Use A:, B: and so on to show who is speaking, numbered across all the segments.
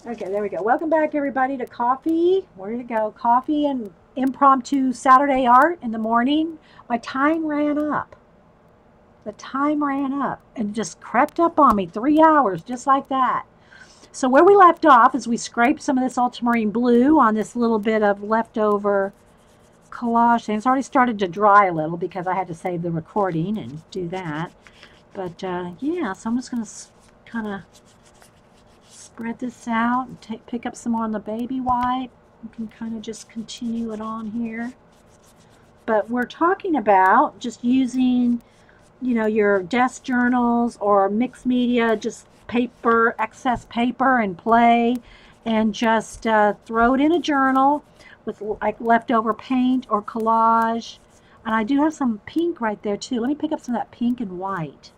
A: Okay, there we go. Welcome back, everybody, to Coffee. Where did it go? Coffee and impromptu Saturday art in the morning. My time ran up. The time ran up and just crept up on me. 3 hours, just like that. So where we left off is we scraped some of this ultramarine blue on this little bit of leftover collage thing. It's already started to dry a little because I had to save the recording and do that. But yeah, so I'm just going to kind of spread this out and pick up some more on the baby wipe. You can kind of just continue it on here. But we're talking about just using, your desk journals or mixed media, just paper, excess paper and play, and just throw it in a journal with like leftover paint or collage. And I do have some pink right there too. Let me pick up some of that pink and white.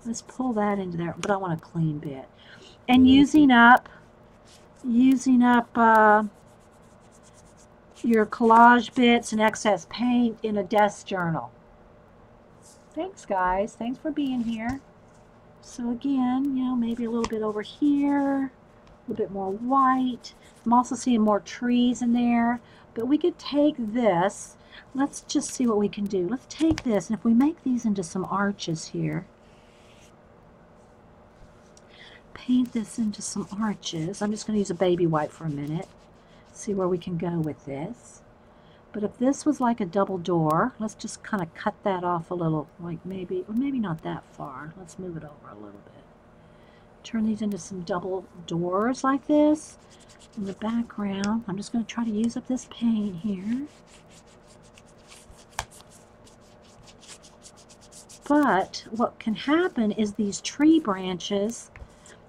A: Let's pull that into there, but I want a clean bit. And using up your collage bits and excess paint in a desk journal. Thanks, guys. Thanks for being here. So again, maybe a little bit over here, a little bit more white. I'm also seeing more trees in there, but we could take this. Let's just see what we can do. Let's take this, and if we make these into some arches here, paint this into some arches. I'm just going to use a baby wipe for a minute, see where we can go with this. But if this was like a double door, let's just kind of cut that off a little, like maybe not that far. Let's move it over a little bit. Turn these into some double doors like this. In the background, I'm just going to try to use up this paint here. But what can happen is these tree branches,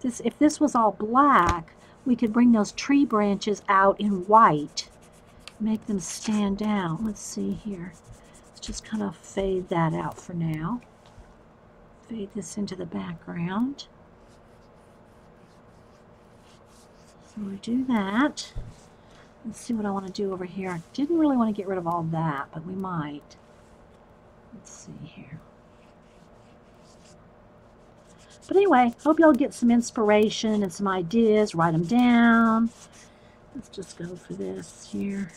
A: if this was all black, we could bring those tree branches out in white, make them stand out. Let's see here. Let's just kind of fade that out for now. Fade this into the background. So we do that. Let's see what I want to do over here. I didn't really want to get rid of all that, but we might. Let's see here. But anyway, hope y'all get some inspiration and some ideas. Write them down. Let's just go for this here.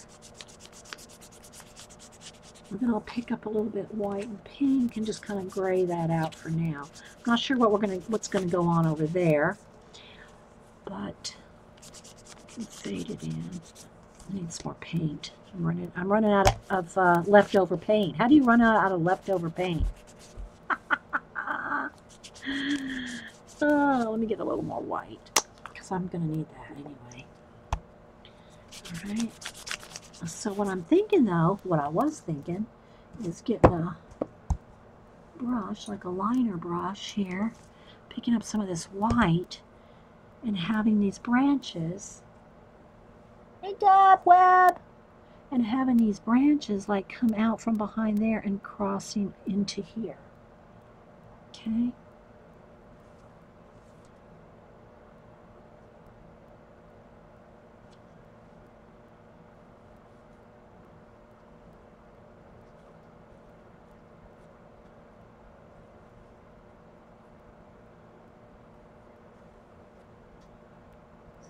A: And then I'll pick up a little bit white and pink and just kind of gray that out for now. I'm not sure what's gonna go on over there, but I can fade it in. I need some more paint. I'm running out of leftover paint. How do you run out of leftover paint? Oh, let me get a little more white because I'm gonna need that anyway. All right. So what I'm thinking though, what I was thinking, is getting a brush, like a liner brush here, picking up some of this white and having these branches, hey Dab Web, and having these branches like come out from behind there and crossing into here. Okay.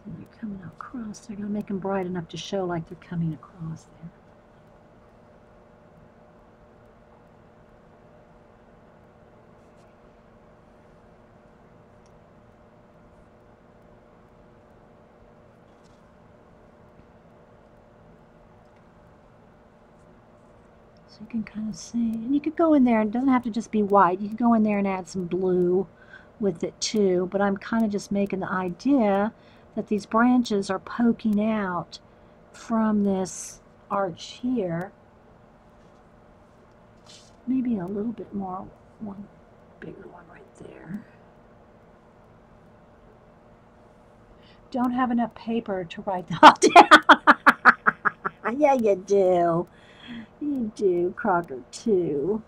A: They're coming across. They're going to make them bright enough to show like they're coming across there. So you can kind of see. And you could go in there. It doesn't have to just be white. You could go in there and add some blue with it too. But I'm kind of just making the idea that these branches are poking out from this arch here. Maybe a little bit more, one bigger one right there. Don't have enough paper to write that all down. Yeah, you do. You do, Crocker, too.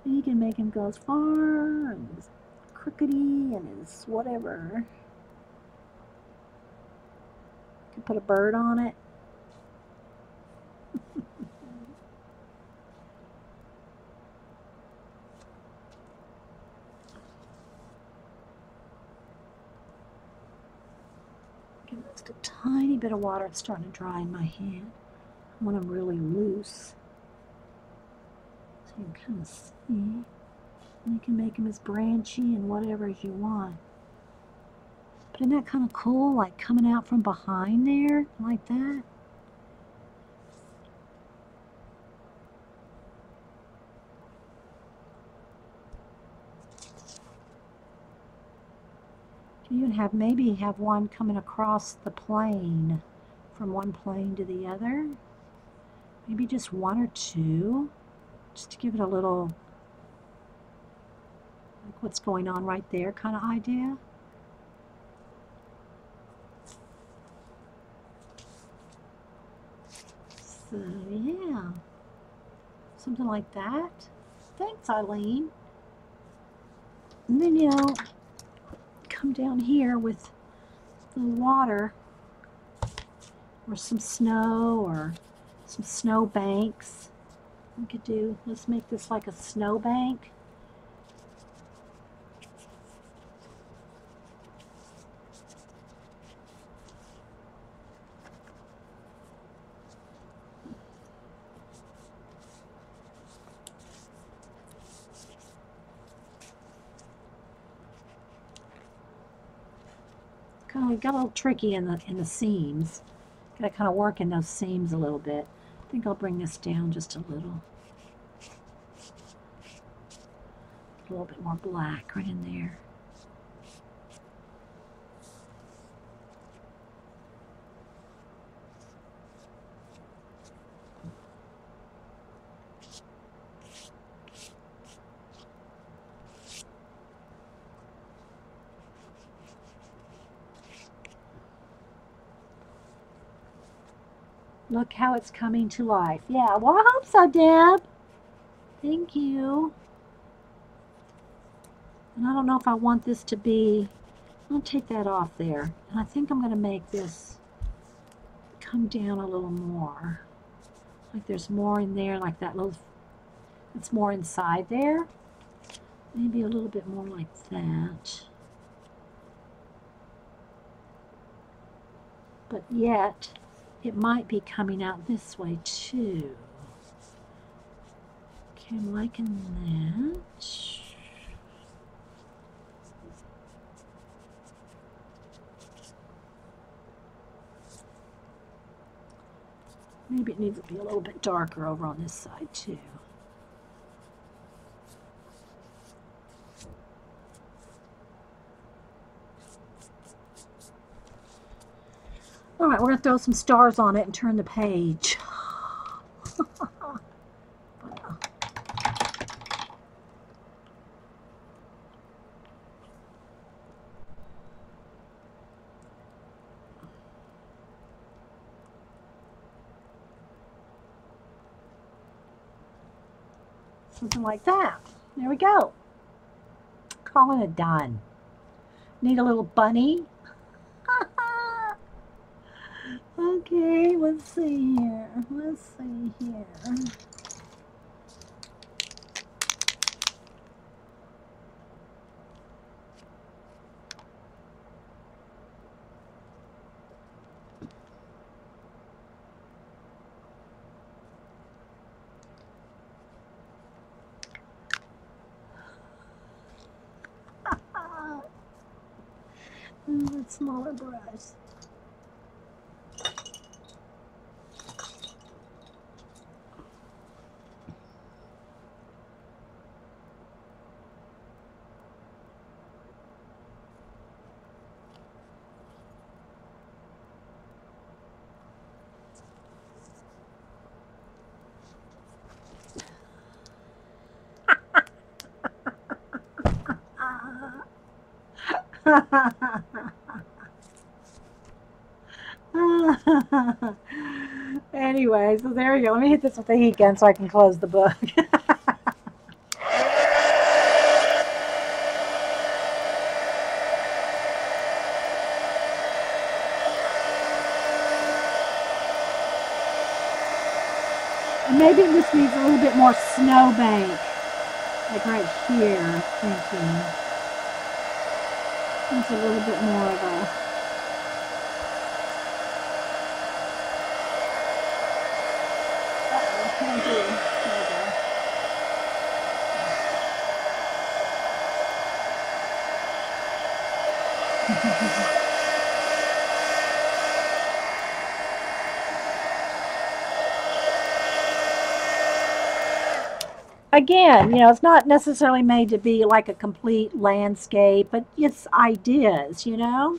A: You can make him go as far and as crookedy and as whatever. You can put a bird on it. Okay, just a tiny bit of water. It's starting to dry in my hand. I want them really loose. So you can kind of see. And you can make them as branchy and whatever as you want. But isn't that kind of cool? Like coming out from behind there, like that. You even have maybe have one coming across the plane from one plane to the other. Maybe just one or two, just to give it a little, like what's going on right there kind of idea. So yeah, something like that. Thanks, Eileen. And then, you know, come down here with the water or some snow or some snow banks. We could do, let's make this like a snow bank. Kind of got a little tricky in the seams. Got to kind of work in those seams a little bit. I think I'll bring this down just a little. A little bit more black right in there. Look how it's coming to life. Yeah, well, I hope so, Deb. Thank you. And I don't know if I want this to be, I'll take that off there. And I think I'm going to make this come down a little more. Like there's more in there, like that little, it's more inside there. Maybe a little bit more like that. But yet, it might be coming out this way too. Okay, I'm liking that. Maybe it needs to be a little bit darker over on this side too. All right, we're going to throw some stars on it and turn the page. Something like that. There we go. Calling it done. Need a little bunny. Okay, let's see here. Let's see here. That smaller brush. Anyway, so there you go. Let me hit this with the heat gun so I can close the book. And maybe this needs a little bit more snowbank. Like right here, I'm thinking. It's a little bit more of a again, you know, it's not necessarily made to be like a complete landscape, but it's ideas, you know?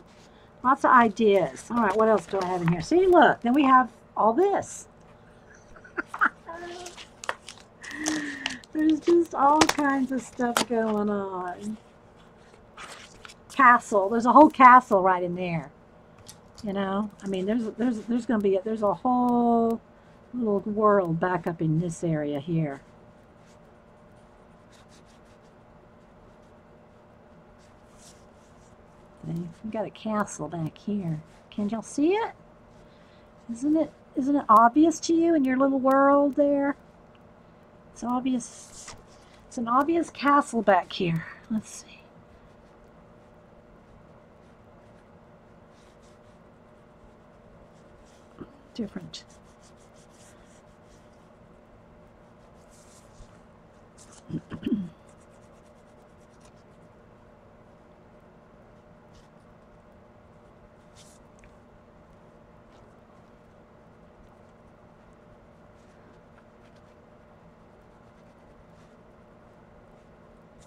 A: Lots of ideas. All right, what else do I have in here? See, look, then we have all this. There's just all kinds of stuff going on. Castle. There's a whole castle right in there. You know, I mean, there's going to be there's a whole little world back up in this area here. We got a castle back here. Can y'all see it? Isn't it obvious to you in your little world there? It's obvious. It's an obvious castle back here. Let's see. Different.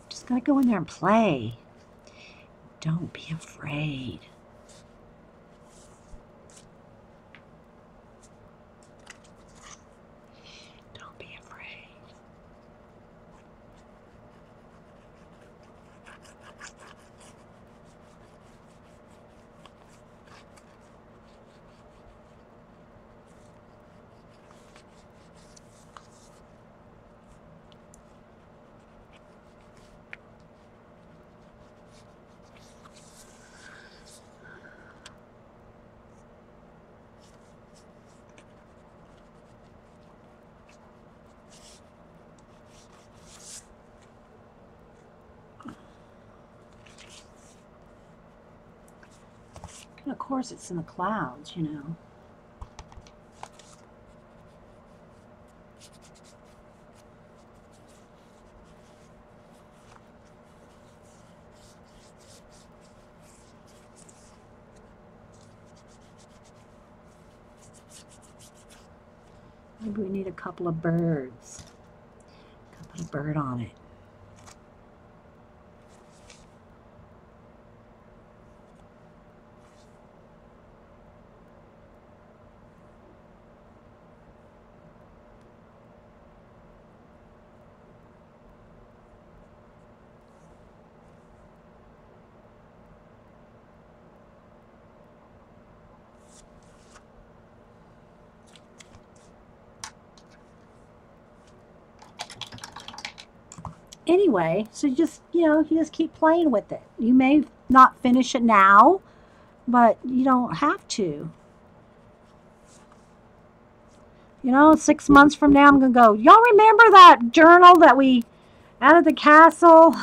A: Just gotta go in there and play. Don't be afraid. Don't be afraid. And of course it's in the clouds, you know. Maybe we need a couple of birds. Put a bird on it. Anyway, so just, you know, you just keep playing with it. You may not finish it now, but you don't have to. You know, 6 months from now, I'm going to go, y'all remember that journal that we added the castle?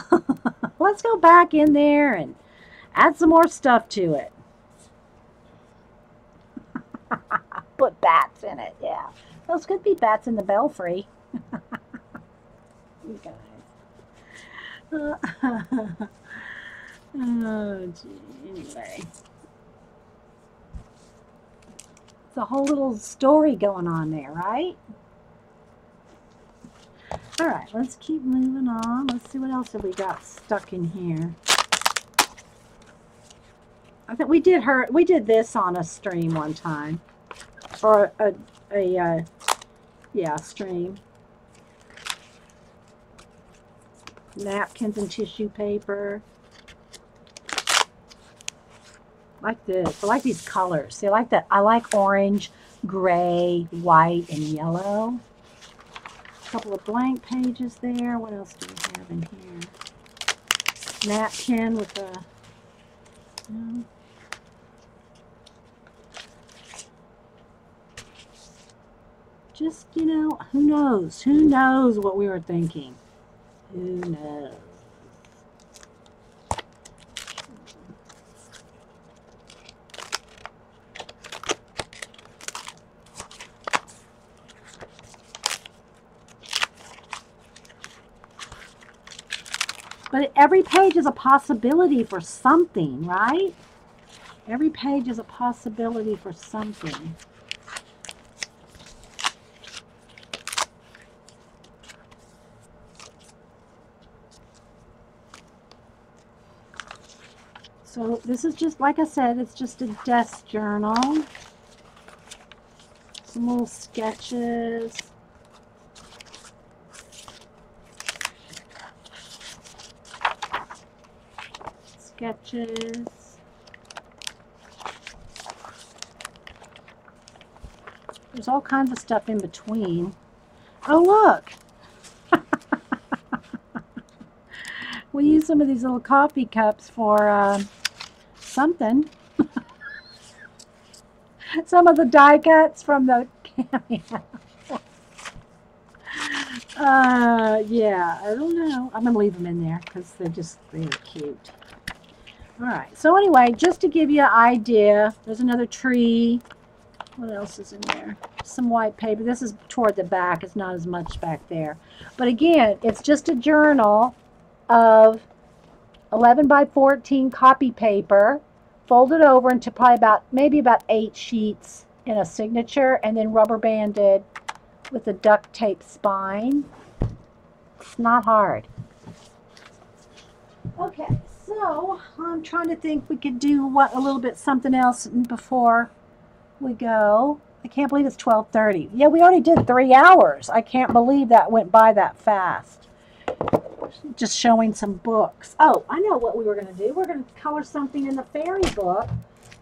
A: Let's go back in there and add some more stuff to it. Put bats in it, yeah. Those could be bats in the belfry. You guys. Oh, gee. Anyway. It's a whole little story going on there, right? All right, let's keep moving on. Let's see what else have we got stuck in here. I think we did this on a stream one time, or yeah, stream. Napkins and tissue paper. Like this. I like these colors. See, I like that. I like orange, gray, white, and yellow. A couple of blank pages there. What else do we have in here? Napkin with a... just, you know, who knows? Who knows what we were thinking? Who knows? But every page is a possibility for something, right? Every page is a possibility for something. So this is just, like I said, it's just a desk journal. Some little sketches. Sketches. There's all kinds of stuff in between. Oh, look. We use some of these little coffee cups for something. Some of the die cuts from the cameo. Yeah, I don't know. I'm going to leave them in there because they're cute. All right. So anyway, just to give you an idea, there's another tree. What else is in there? Some white paper. This is toward the back. It's not as much back there. But again, it's just a journal of 11 by 14 copy paper, folded over into probably maybe about 8 sheets in a signature, and then rubber banded with a duct tape spine. It's not hard. Okay, so I'm trying to think we could do a little bit something else before we go. I can't believe it's 12:30. Yeah, we already did 3 hours. I can't believe that went by that fast. Just showing some books. Oh, I know what we were going to do. We're going to color something in the fairy book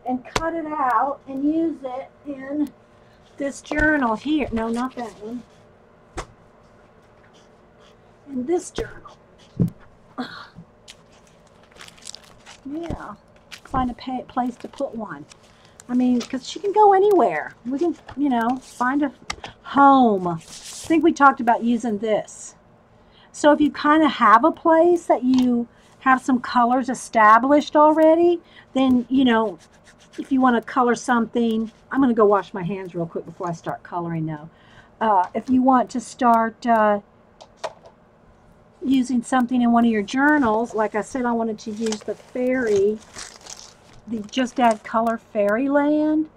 A: and cut it out and use it in this journal here. No, not that one. In this journal. Yeah. Find a place to put one. I mean, because she can go anywhere. We can, you know, find a home. I think we talked about using this. So if you kind of have a place that you have some colors established already, then, you know, if you want to color something, I'm going to go wash my hands real quick before I start coloring now. If you want to start using something in one of your journals, like I said, I wanted to use the fairy, the Just Add Color Fairyland,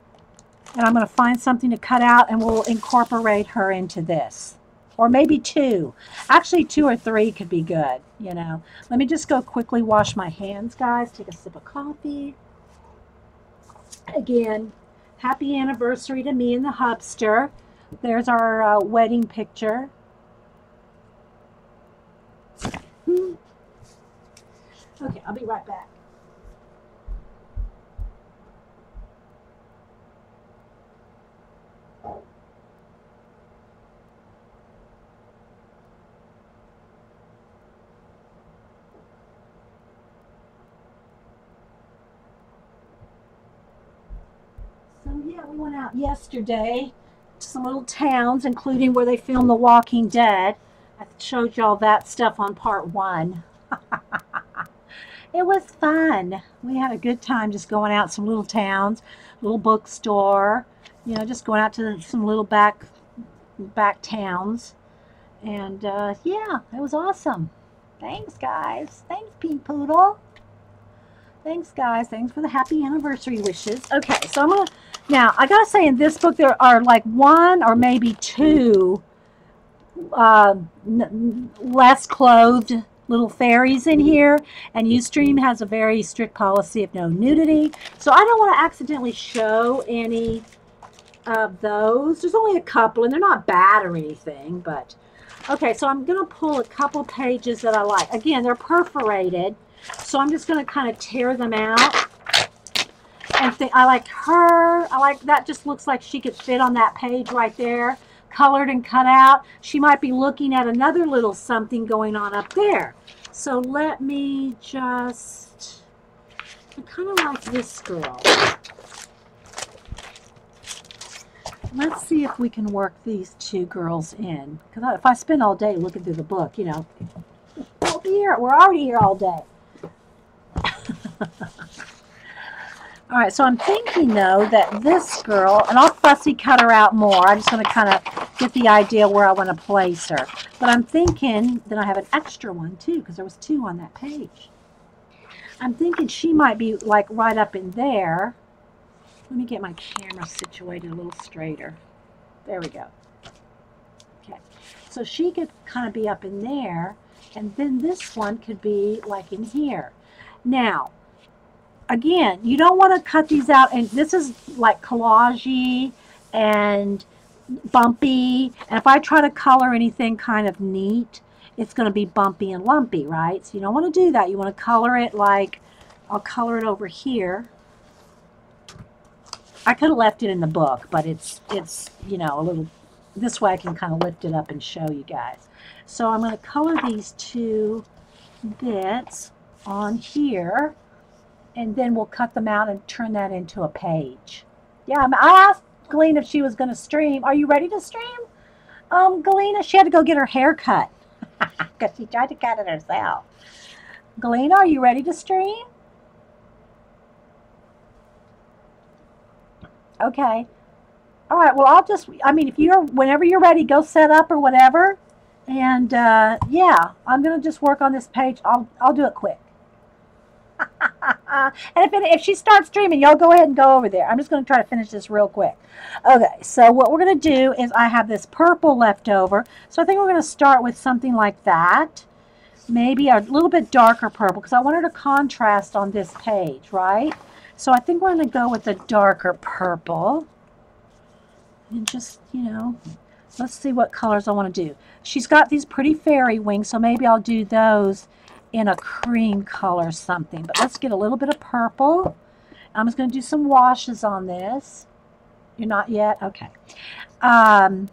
A: and I'm going to find something to cut out and we'll incorporate her into this. Or maybe 2. Actually, 2 or 3 could be good, you know. Let me just go quickly wash my hands, guys. Take a sip of coffee. Again, happy anniversary to me and the hubster. There's our wedding picture. Okay, I'll be right back. So yeah, we went out yesterday to some little towns, including where they filmed The Walking Dead. I showed y'all that stuff on part 1. It was fun. We had a good time just going out some little towns, little bookstore, you know, just going out to some little back towns. And yeah, it was awesome. Thanks, guys. Thanks, Pink Poodle. Thanks, guys. Thanks for the happy anniversary wishes. Okay, so I'm going to, now, I got to say, in this book, there are like 1 or maybe 2 less clothed little fairies in here, and Ustream has a very strict policy of no nudity, so I don't want to accidentally show any of those. There's only a couple, and they're not bad or anything, but okay, so I'm going to pull a couple pages that I like. Again, they're perforated, so I'm just going to kind of tear them out and think, I like her. I like that. Just looks like she could fit on that page right there, colored and cut out. She might be looking at another little something going on up there. So let me just, I kind of like this girl. Let's see if we can work these 2 girls in. Because if I spend all day looking through the book, you know, we'll be here. We're already here all day. All right, so I'm thinking, though, that this girl, and I'll fussy cut her out more. I just want to kind of get the idea where I want to place her. But I'm thinking that I have an extra one, too, because there was 2 on that page. I'm thinking she might be, like, right up in there. Let me get my camera situated a little straighter. There we go. Okay, so she could kind of be up in there, and then this one could be, like, in here. Now, again, you don't want to cut these out. And this is like collage-y and bumpy. And if I try to color anything kind of neat, it's going to be bumpy and lumpy, right? So you don't want to do that. You want to color it like, I'll color it over here. I could have left it in the book, but it's you know, a little, this way I can kind of lift it up and show you guys. So I'm going to color these two bits on here, and then we'll cut them out and turn that into a page. Yeah, I asked Galena if she was going to stream. Are you ready to stream? Galena, she had to go get her hair cut because she tried to cut it herself. Galena, are you ready to stream? Okay. All right. Well, I mean, whenever you're ready, go set up or whatever. And yeah, I'm gonna just work on this page. I'll do it quick. And if she starts streaming, y'all go ahead and go over there. I'm just gonna try to finish this real quick. Okay. So what we're gonna do is I have this purple left over. So I think we're gonna start with something like that. Maybe a little bit darker purple because I want her to contrast on this page, right? So I think we're going to go with the darker purple. And just, you know, let's see what colors I want to do. She's got these pretty fairy wings, so maybe I'll do those in a cream color something. But let's get a little bit of purple. I'm just going to do some washes on this. You're not yet? Okay. I'm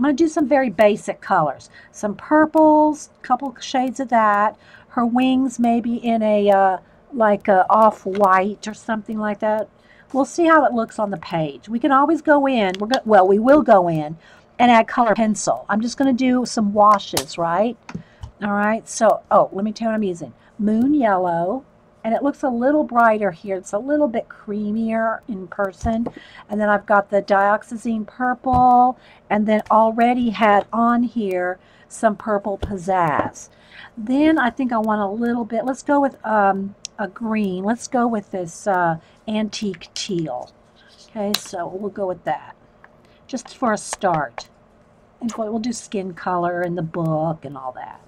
A: going to do some very basic colors. Some purples, a couple shades of that. Her wings maybe in a... like a off-white or something like that. We'll see how it looks on the page. We can always go in. We will go in and add color pencil. I'm just going to do some washes, right? All right. So, oh, let me tell you what I'm using. Moon yellow, and it looks a little brighter here. It's a little bit creamier in person. And then I've got the dioxazine purple, and then already had on here some purple pizzazz. Then I think I want a little bit. Let's go with a green. Let's go with this antique teal. Okay, so we'll go with that just for a start. And we'll do skin color in the book and all that.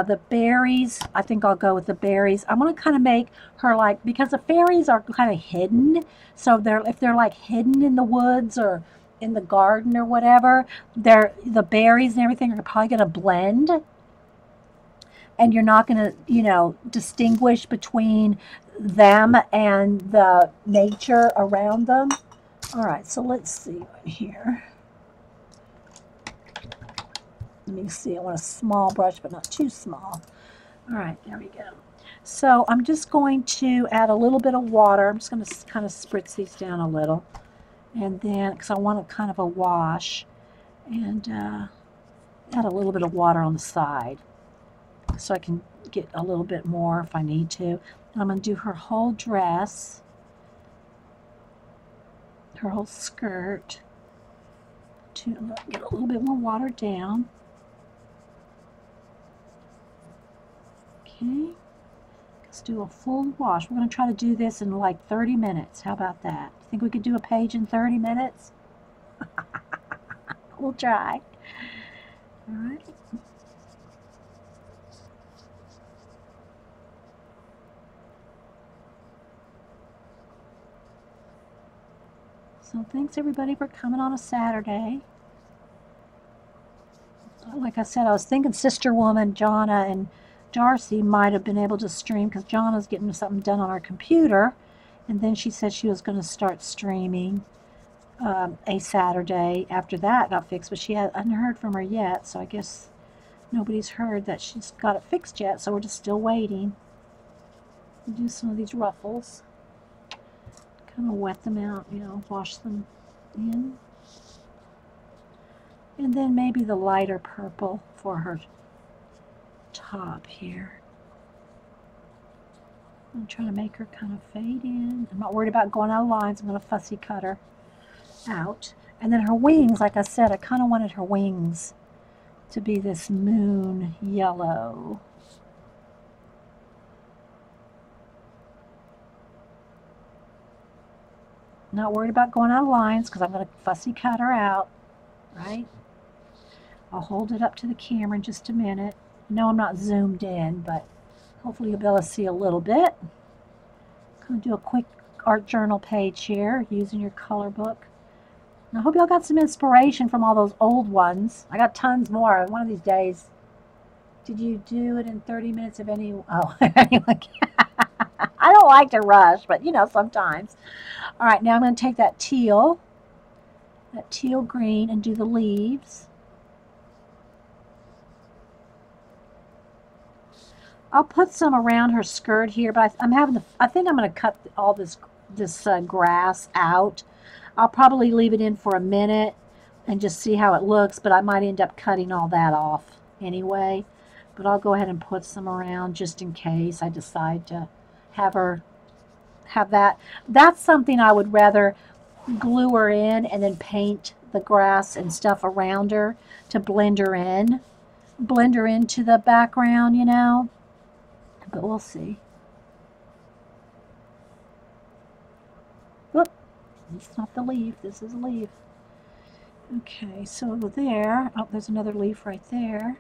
A: The berries, I think I'll go with the berries. I want to kind of make her like, because the fairies are kind of hidden. So if they're like hidden in the woods or in the garden or whatever, the berries and everything are probably going to blend. And you're not going to, you know, distinguish between them and the nature around them. All right, so let's see here. Let me see. I want a small brush, but not too small. All right, there we go. So I'm just going to add a little bit of water. I'm just going to kind of spritz these down a little. And then, because I want a kind of a wash. And add a little bit of water on the side, so I can get a little bit more if I need to. And I'm going to do her whole dress, her whole skirt, to get a little bit more watered down. Okay, let's do a full wash. We're going to try to do this in like 30 minutes. How about that? Think we could do a page in 30 minutes? We'll try. All right. So thanks everybody for coming on a Saturday. Like I said, I was thinking Sister Woman, Jonna, and Darcy might have been able to stream because Jonna's getting something done on her computer. And then she said she was going to start streaming a Saturday after that got fixed. But she hadn't heard from her yet, so I guess nobody's heard that she's got it fixed yet. So we're just still waiting. We'll do some of these ruffles. Kind of wet them out, you know, wash them in. And then maybe the lighter purple for her top here. I'm trying to make her kind of fade in. I'm not worried about going out of lines. I'm going to fussy cut her out. And then her wings, like I said, I kind of wanted her wings to be this moon yellow. Not worried about going out of lines because I'm going to fussy cut her out, right? I'll hold it up to the camera in just a minute. I know I'm not zoomed in, but hopefully you'll be able to see a little bit. Gonna do a quick art journal page here using your color book. And I hope y'all got some inspiration from all those old ones. I got tons more. One of these days. Did you do it in 30 minutes of any? Oh, anyway. I don't like to rush, but you know, sometimes. All right, now I'm going to take that teal green, and do the leaves. I'll put some around her skirt here, but I think I'm going to cut all this grass out. I'll probably leave it in for a minute and just see how it looks, but I might end up cutting all that off anyway. But I'll go ahead and put some around just in case I decide to have her have that. That's something I would rather glue her in and then paint the grass and stuff around her to blend her into the background, you know. But we'll see. Whoop, it's not the leaf. This is a leaf. Okay, so over there, oh, there's another leaf right there.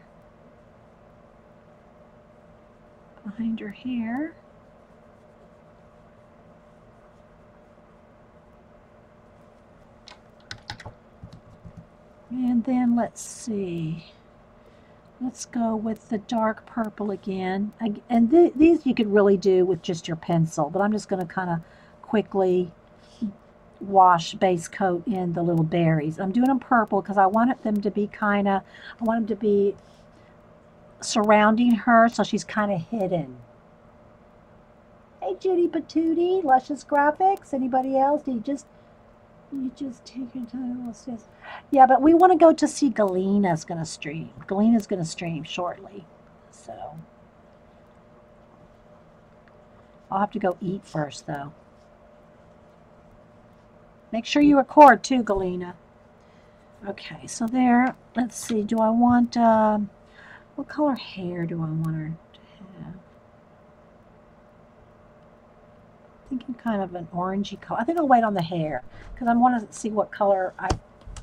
A: Behind her here. And then let's see. Let's go with the dark purple again. And these you could really do with just your pencil, but I'm just going to kind of quickly wash base coat in the little berries. I'm doing them purple because I want them to be I want them to be surrounding her so she's kind of hidden. Hey Judy Patootie, Luscious Graphics. Anybody else? You just take your time. Yeah, but we want to go to see Galena's going to stream. Galena's going to stream shortly. So I'll have to go eat first, though. Make sure you record, too, Galena. Okay, so there. Let's see. Do I want... what color hair do I want her to have? Thinking kind of an orangey color. I think I'll wait on the hair because I want to see what color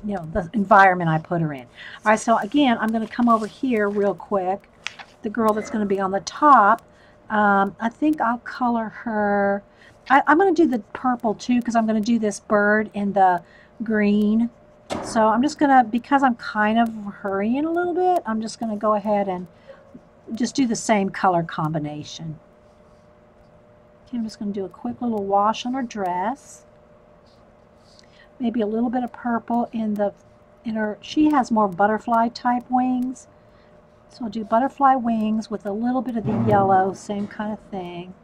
A: the environment I put her in. All right, so again, I'm going to come over here real quick. The girl that's going to be on the top, I think I'll color her. I'm going to do the purple too because I'm going to do this bird in the green. So I'm just going to, because I'm kind of hurrying a little bit, I'm just going to go ahead and just do the same color combination. I'm just going to do a quick little wash on her dress. Maybe a little bit of purple in her. She has more butterfly type wings. So I'll do butterfly wings with a little bit of the yellow, same kind of thing.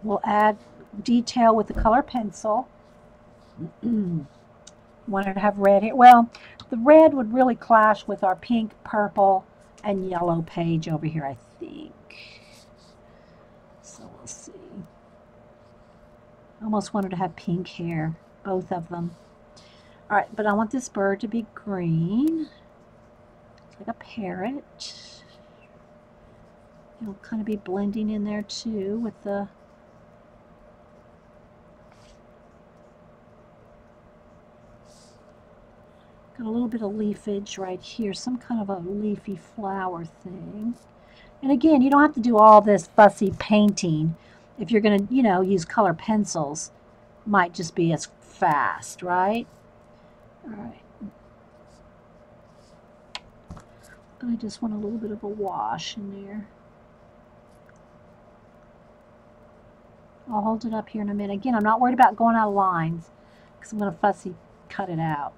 A: We'll add detail with the color pencil. Want her to have red hair. Well, the red would really clash with our pink, purple, and yellow page over here, I think. So we'll see. I almost wanted to have pink hair, both of them. All right, but I want this bird to be green. It's like a parrot. It'll kind of be blending in there too with the... Got a little bit of leafage right here, some kind of a leafy flower thing. And again, you don't have to do all this fussy painting. If you're going to, use color pencils, might just be as fast, right? All right. But I just want a little bit of a wash in there. I'll hold it up here in a minute. Again, I'm not worried about going out of lines because I'm going to fussy cut it out.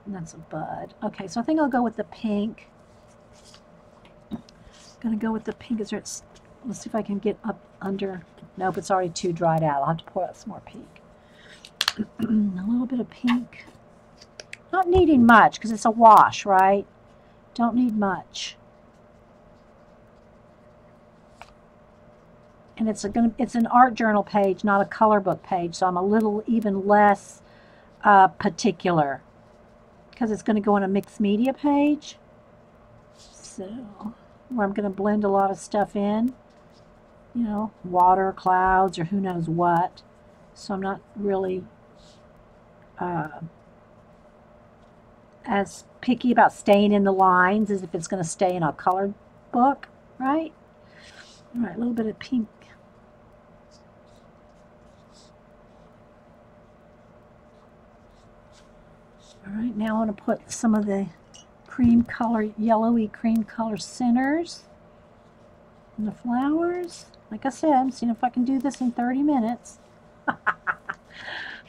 A: And that's a bud. Okay, so I think I'll go with the pink. I'm going to go with the pink. Let's see if I can get up under. Nope, it's already too dried out. I'll have to pour out some more pink. A little bit of pink. Not needing much because it's a wash, right? Don't need much. And it's an art journal page, not a color book page, so I'm a little even less particular because it's going to go on a mixed media page. So, where I'm going to blend a lot of stuff in, water, clouds, or who knows what. So I'm not really as picky about staying in the lines as if it's going to stay in a colored book, right? All right, a little bit of pink. All right, now I want to put some of the cream color, yellowy cream color centers in the flowers. Like I said, I'm seeing if I can do this in 30 minutes.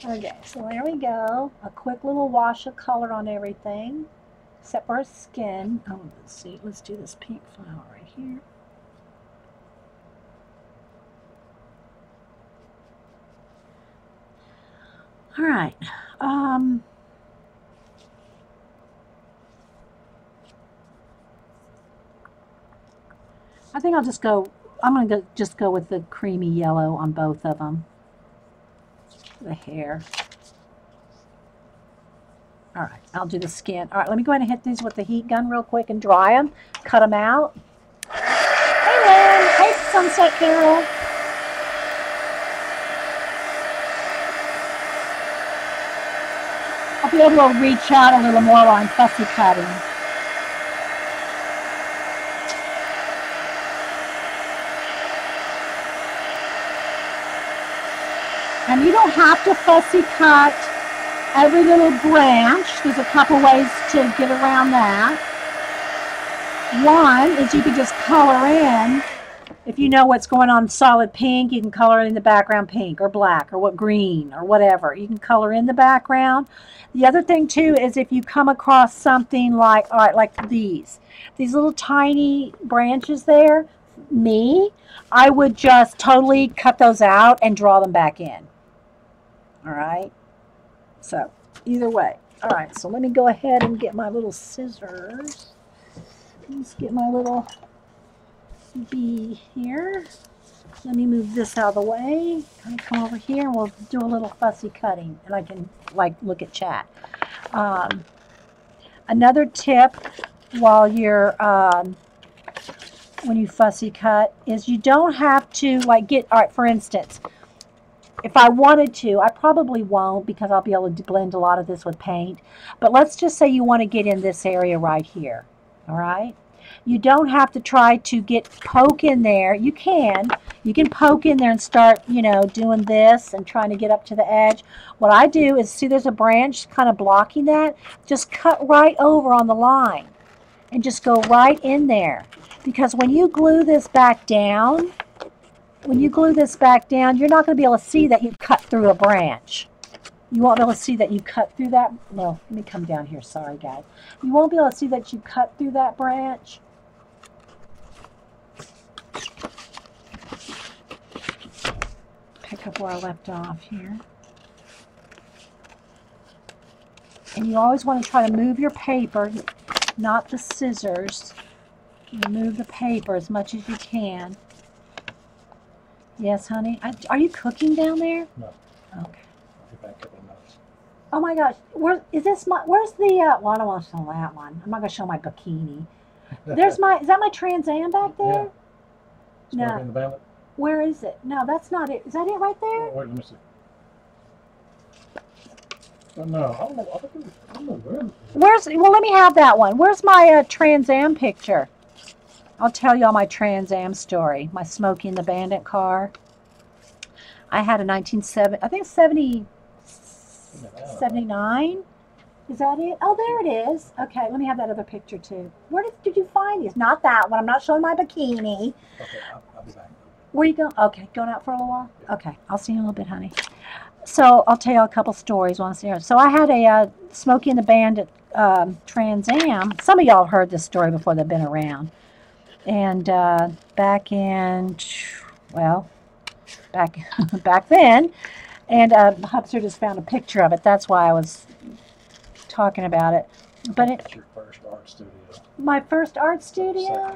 A: Okay, so there we go. A quick little wash of color on everything, except for our skin. Oh, let's see. Let's do this pink flower right here. All right. I think I'll just go, I'm going to just go with the creamy yellow on both of them. The hair. All right, I'll do the skin. All right, let me go ahead and hit these with the heat gun real quick and dry them. Cut them out. Hey, Lynn. Hey, Sunset Carol. I'll be able to reach out a little more while I'm fussy cutting. And you don't have to fussy cut every little branch. There's a couple ways to get around that. One is you could just color in. If you know what's going on solid pink, you can color in the background pink or black or what green or whatever. You can color in the background. The other thing too is if you come across something like, all right, like these little tiny branches there, I would just totally cut those out and draw them back in. All right, so either way. All right, so let me go ahead and get my little scissors. Let's get my little bee here. Let me move this out of the way. Kind of come over here and we'll do a little fussy cutting and I can like look at chat. Another tip while you're when you fussy cut is you don't have to like get, all right, for instance, if I wanted to, I probably won't because I'll be able to blend a lot of this with paint. But let's just say you want to get in this area right here. All right. You don't have to try to poke in there. You can poke in there and start, you know, doing this and trying to get up to the edge. What I do is, see there's a branch kind of blocking that. Just cut right over on the line and just go right in there. Because when you glue this back down, you're not going to be able to see that you cut through a branch. You won't be able to see that you cut through that. Well, let me come down here. Sorry, guys. You won't be able to see that you cut through that branch. Pick up where I left off here. And you always want to try to move your paper, not the scissors. You move the paper as much as you can. Yes, honey. Are you cooking down there?
B: No.
A: Okay.
B: I'll be back in a couple of minutes.
A: Oh my gosh. Where's the, well, I don't want to show that one. I'm not going to show my bikini. Is that my Trans Am back there?
B: Yeah.
A: No.
B: In the bandit?
A: Where is it? No, that's not it. Is that it right there?
B: Oh, wait, let me see. Oh, no, I don't know where.
A: Well, let me have that one. Where's my Trans Am picture? I'll tell you all my Trans Am story. My Smokey and the Bandit car. I had a 79. Is that it? Oh, there it is. Okay, let me have that other picture too. Where did you find these? Not that one. I'm not showing my bikini.
B: Okay, I'll be back.
A: Where you going? Okay, going out for a little while? Yeah. Okay, I'll see you in a little bit, honey. So I'll tell you a couple stories once here. So I had a Smokey and the Bandit Trans Am. Some of y'all have heard this story before. They've been around. And back then, and Hubster just found a picture of it. That's why I was talking about it. But
B: It's your first art studio.
A: My first art studio?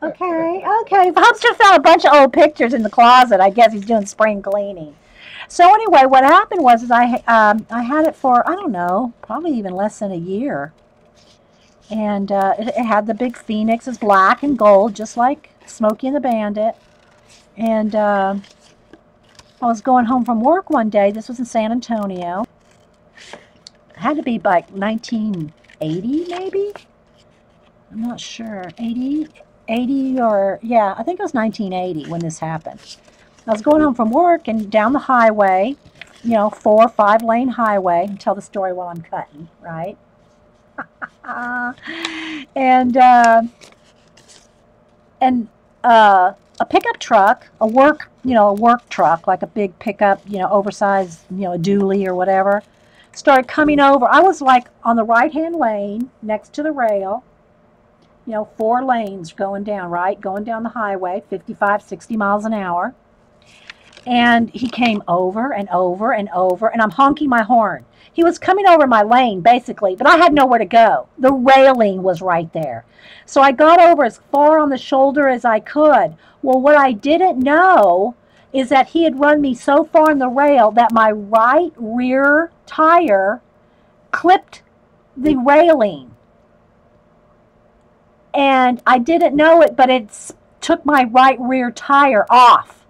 A: Okay. Hubster found a bunch of old pictures in the closet. I guess he's doing spring cleaning. So anyway, what happened was I had it for, I don't know, probably even less than a year. And it had the big phoenix. It's black and gold, just like Smokey and the Bandit. And I was going home from work one day. This was in San Antonio. It had to be like 1980, maybe? I'm not sure. 80 or, yeah, I think it was 1980 when this happened. I was going home from work and down the highway. you know, 4 or 5 lane highway. Tell the story while I'm cutting, right? And and a pickup truck, a work truck, like a big pickup, oversized, a dually or whatever, started coming over. I was like on the right-hand lane next to the rail, 4 lanes going down, right? Going down the highway, 55, 60 miles an hour. And he came over and over and over, and I'm honking my horn. He was coming over my lane, basically, but I had nowhere to go. The railing was right there. So I got over as far on the shoulder as I could. Well, what I didn't know is that he had run me so far on the rail that my right rear tire clipped the railing. And I didn't know it, but it took my right rear tire off.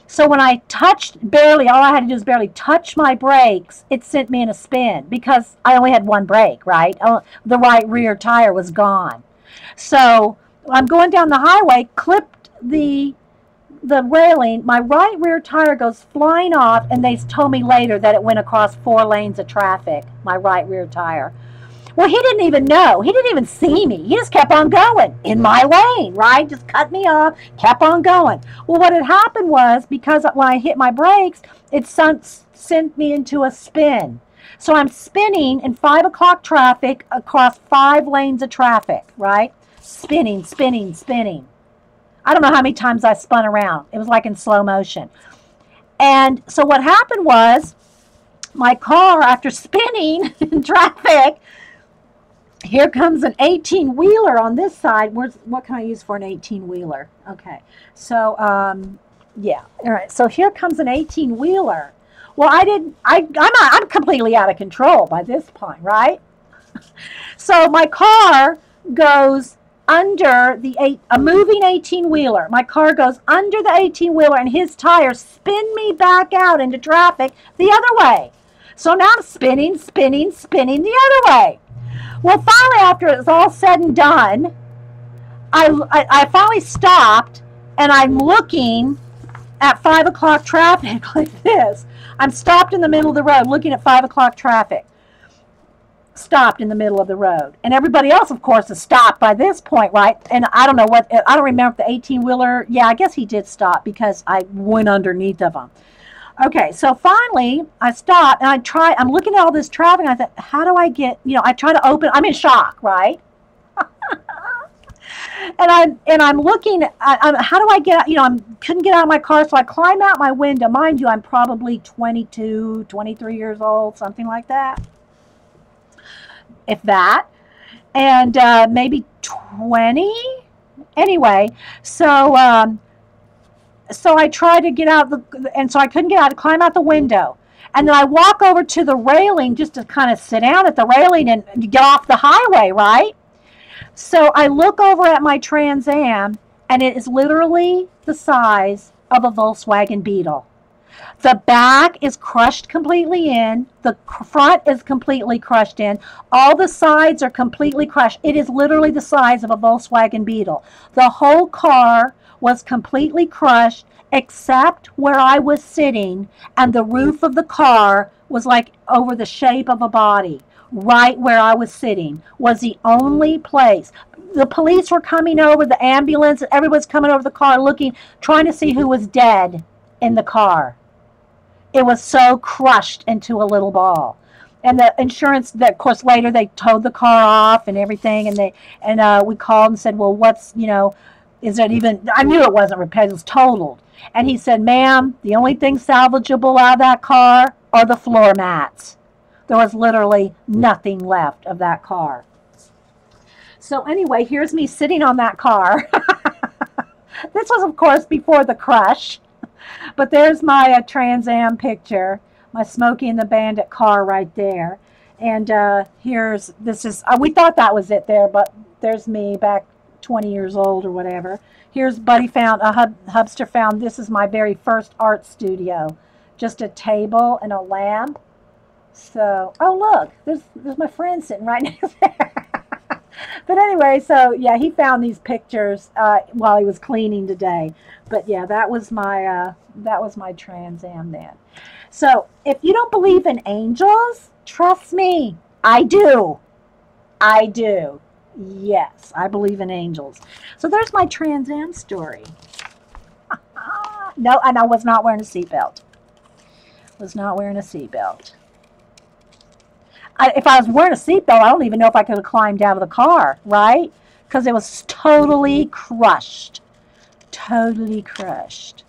A: So when I all I had to do was barely touch my brakes, it sent me in a spin because I only had one brake, right? The right rear tire was gone. So I'm going down the highway, clipped the railing, my right rear tire goes flying off, and they told me later that it went across 4 lanes of traffic, my right rear tire. Well, he didn't even know. He didn't even see me. He just kept on going in my lane, right? Just cut me off, kept on going. Well, what had happened was, because when I hit my brakes, it sent me into a spin. So I'm spinning in 5 o'clock traffic across 5 lanes of traffic, right? Spinning, spinning, spinning. I don't know how many times I spun around. It was like in slow motion. And so what happened was, my car, after spinning in traffic, here comes an 18-wheeler on this side. What can I use for an 18-wheeler? Okay. So, yeah. All right. So here comes an 18-wheeler. Well, I'm completely out of control by this point, right? So my car goes under a moving 18-wheeler. My car goes under the 18-wheeler, and his tires spin me back out into traffic the other way. So now I'm spinning, spinning, spinning the other way. Well, finally, after it's all said and done, I finally stopped, and I'm looking at 5 o'clock traffic like this. I'm stopped in the middle of the road looking at 5 o'clock traffic. Stopped in the middle of the road. And everybody else, of course, is stopped by this point, right? And I don't remember if the 18-wheeler, yeah, I guess he did stop because I went underneath of him. Okay, so finally, I stopped, and I'm looking at all this traffic, and I thought, how do I get, I try to open, I'm in shock, right? and I'm looking, how do I get, couldn't get out of my car, so I climb out my window. Mind you, I'm probably 22, 23 years old, something like that, if that, and maybe 20, anyway, so I tried to get out, and so I couldn't get out, to climb out the window. And then I walk over to the railing just to kind of sit down at the railing and get off the highway, right? So I look over at my Trans Am, and it is literally the size of a Volkswagen Beetle. The back is crushed completely in. The front is completely crushed in. All the sides are completely crushed. It is literally the size of a Volkswagen Beetle. The whole car was completely crushed except where I was sitting, and the roof of the car was like over the shape of a body. Right where I was sitting was the only place. The police were coming over, the ambulance, everyone's coming over the car looking, trying to see who was dead in the car. It was so crushed into a little ball. And the insurance, of course, later they towed the car off and everything, and we called and said, well, what's, is it even, I knew it wasn't repaired, it was totaled. And he said, ma'am, the only thing salvageable out of that car are the floor mats. There was literally nothing left of that car. So anyway, here's me sitting on that car. This was, of course, before the crush. But there's my Trans Am picture, my Smokey and the Bandit car right there. And we thought that was it there, but there's me back 20 years old or whatever. Here's Buddy found, Hubster found, this is my very first art studio. Just a table and a lamp. So, oh look, there's my friend sitting right next there. But anyway, so yeah, he found these pictures while he was cleaning today. But yeah, that was my Trans Am then. So if you don't believe in angels, trust me, I do. I do. Yes, I believe in angels. So there's my Trans Am story. No, and I was not wearing a seatbelt. Was not wearing a seatbelt. If I was wearing a seatbelt, I don't even know if I could have climbed out of the car, right? Because it was totally crushed. Totally crushed.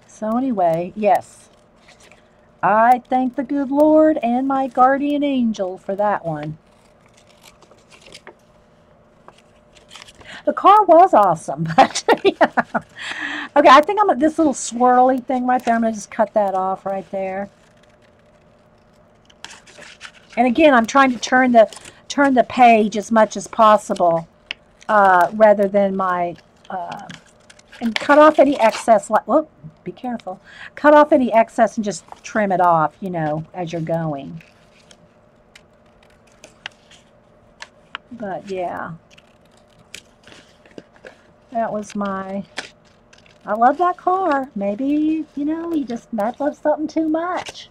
A: So anyway, yes. I thank the good Lord and my guardian angel for that one. The car was awesome, but yeah. Okay, I think I'm at this little swirly thing right there. I'm going to just cut that off right there. And again, I'm trying to turn the page as much as possible, rather than my and cut off any excess. Whoop, be careful. Cut off any excess and just trim it off, you know, as you're going. But yeah, that was my. I love that car. Maybe, you know, you just might love something too much.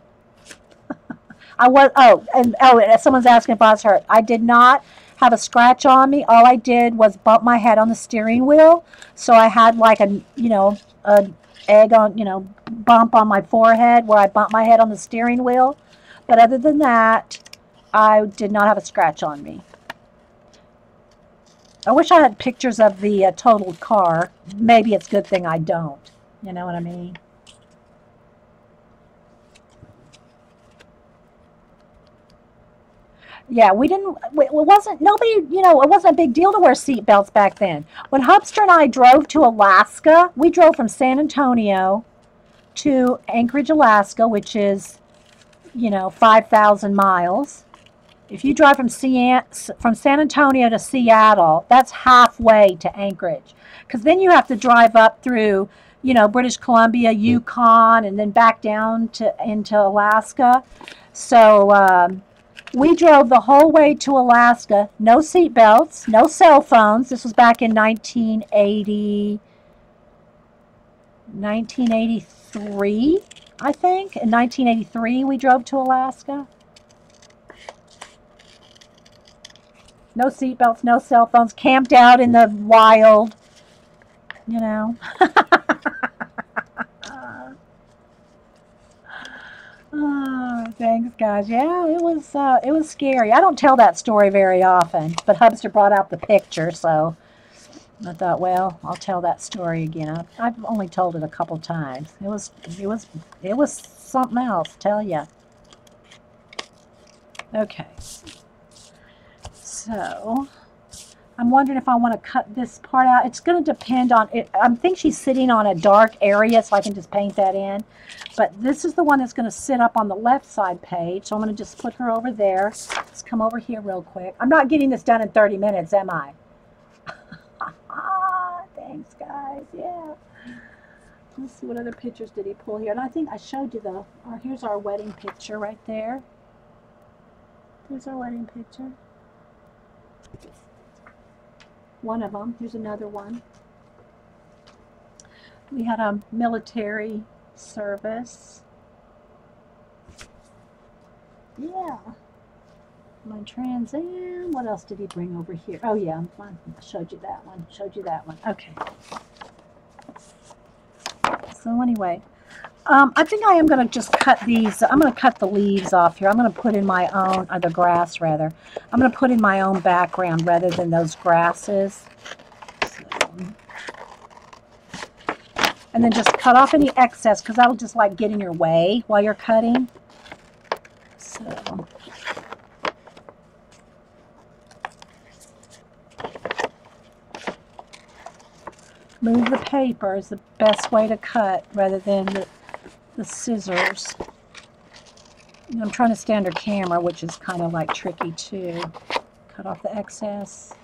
A: And someone's asking if I was hurt. I did not have a scratch on me. All I did was bump my head on the steering wheel. So I had like a, you know, a egg on, you know, bump on my forehead where I bumped my head on the steering wheel. But other than that, I did not have a scratch on me. I wish I had pictures of the totaled car. Maybe it's a good thing I don't. You know what I mean? Yeah, we didn't. It wasn't nobody. You know, it wasn't a big deal to wear seatbelts back then. When Hubster and I drove to Alaska, we drove from San Antonio to Anchorage, Alaska, which is, you know, 5,000 miles. If you drive from San Antonio to Seattle, that's halfway to Anchorage. Because then you have to drive up through, you know, British Columbia, Yukon, and then back down to into Alaska. So we drove the whole way to Alaska, no seatbelts, no cell phones. This was back in 1983, I think. In 1983, we drove to Alaska. No seatbelts, no cell phones, camped out in the wild, you know. Oh, thanks, guys. Yeah, it was scary. I don't tell that story very often, but Hubster brought out the picture, so I thought, well, I'll tell that story again. I've only told it a couple times. It was something else, tell ya. Okay. So, I'm wondering if I want to cut this part out. It's going to depend on it. I think she's sitting on a dark area, so I can just paint that in. But this is the one that's going to sit up on the left side page. So I'm going to just put her over there. Let's come over here real quick. I'm not getting this done in 30 minutes, am I? Thanks, guys. Yeah. Let's see, what other pictures did he pull here. And I think I showed you here's our wedding picture right there. Here's our wedding picture. One of them. Here's another one. We had a military service. Yeah. My Trans Am. What else did he bring over here? Oh yeah, I showed you that one. Showed you that one. Okay. So anyway, I think I am going to just cut these. I'm going to cut the leaves off here. I'm going to put in my own, or the grass rather. I'm going to put in my own background rather than those grasses. So, and then just cut off any excess because that'll just like get in your way while you're cutting. So. Move the paper is the best way to cut rather than the scissors. And I'm trying to stay under camera, which is kind of like tricky too. Cut off the excess.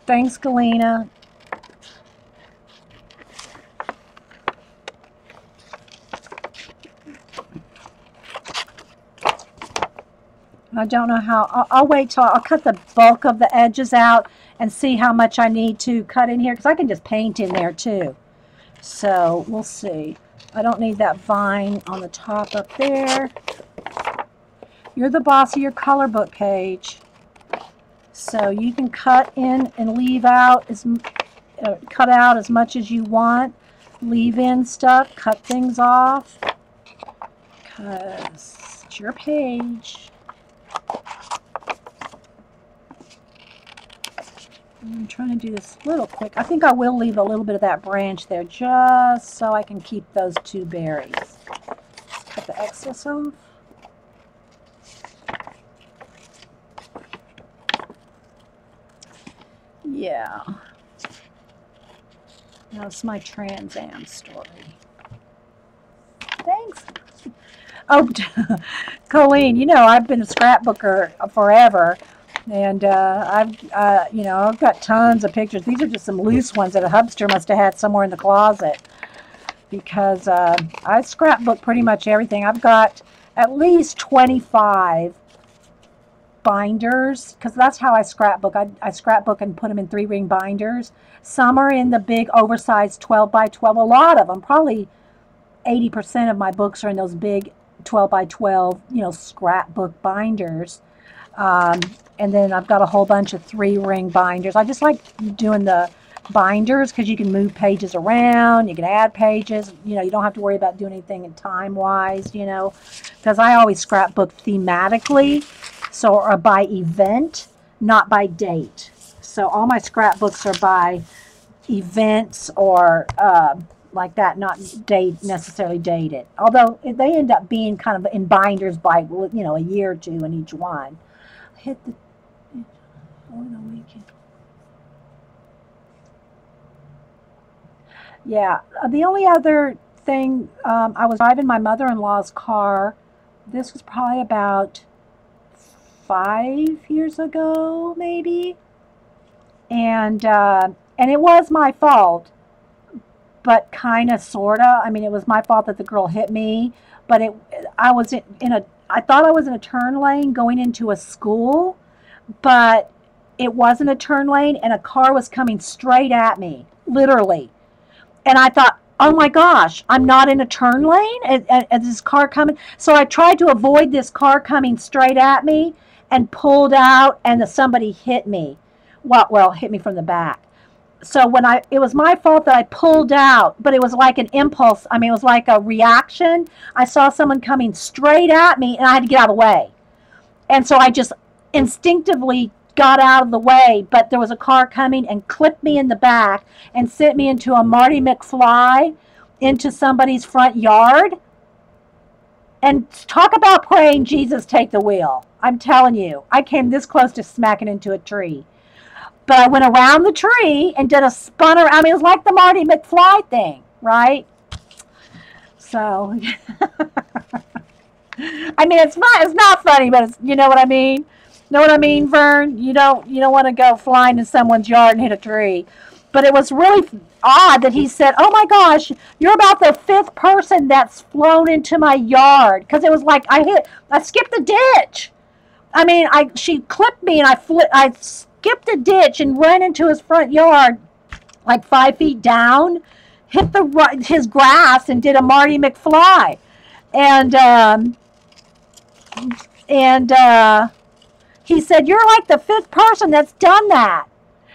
A: Thanks, Galena. I don't know how. I'll wait till I'll cut the bulk of the edges out and see how much I need to cut in here, because I can just paint in there too. So we'll see. I don't need that vine on the top up there. You're the boss of your color book, Paige. So you can cut in and leave out cut out as much as you want. Leave in stuff, cut things off, because it's your page. I'm trying to do this a little quick. I think I will leave a little bit of that branch there just so I can keep those two berries. Cut the excess off. Yeah. That's my Trans Am story. Thanks. Oh, Colleen, you know, I've been a scrapbooker forever. And you know, I've got tons of pictures. These are just some loose ones that a hubster must have had somewhere in the closet. Because I scrapbook pretty much everything. I've got at least 25 binders, because that's how I scrapbook. I scrapbook and put them in 3-ring binders. Some are in the big oversized 12 by 12. A lot of them, probably 80% of my books are in those big 12 by 12, you know, scrapbook binders. And then I've got a whole bunch of 3-ring binders. I just like doing the binders because you can move pages around, you can add pages, you know, you don't have to worry about doing anything in time-wise, you know, because I always scrapbook thematically, so, or by event, not by date. So all my scrapbooks are by events or like that, not necessarily dated. Although they end up being kind of in binders by, you know, a year or two in each one. Hit the weekend. Yeah, the only other thing, I was driving my mother-in-law's car. This was probably about 5 years ago, maybe. And it was my fault, but kind of, sort of. I mean, it was my fault that the girl hit me, but I was I thought I was in a turn lane going into a school, but it wasn't a turn lane, and a car was coming straight at me, literally. And I thought, oh my gosh, I'm not in a turn lane? And this car coming? So I tried to avoid this car coming straight at me and pulled out, and somebody hit me. Well, hit me from the back. So it was my fault that I pulled out, but it was like an impulse. I mean, it was like a reaction. I saw someone coming straight at me, and I had to get out of the way. And so I just instinctively got out of the way, but there was a car coming and clipped me in the back and sent me into a Marty McFly into somebody's front yard. And talk about praying Jesus take the wheel. I'm telling you, I came this close to smacking into a tree. But I went around the tree and did a spun around. I mean, it was like the Marty McFly thing, right? So, I mean, it's not funny, but you know what I mean? Know what I mean, Vern? You don't want to go flying in someone's yard and hit a tree. But it was really odd that he said, oh my gosh, you're about the 5th person that's flown into my yard. Because it was like I skipped the ditch. I mean, she clipped me and I skipped a ditch and ran into his front yard like 5 feet down, hit his grass and did a Marty McFly. And he said, you're like the 5th person that's done that.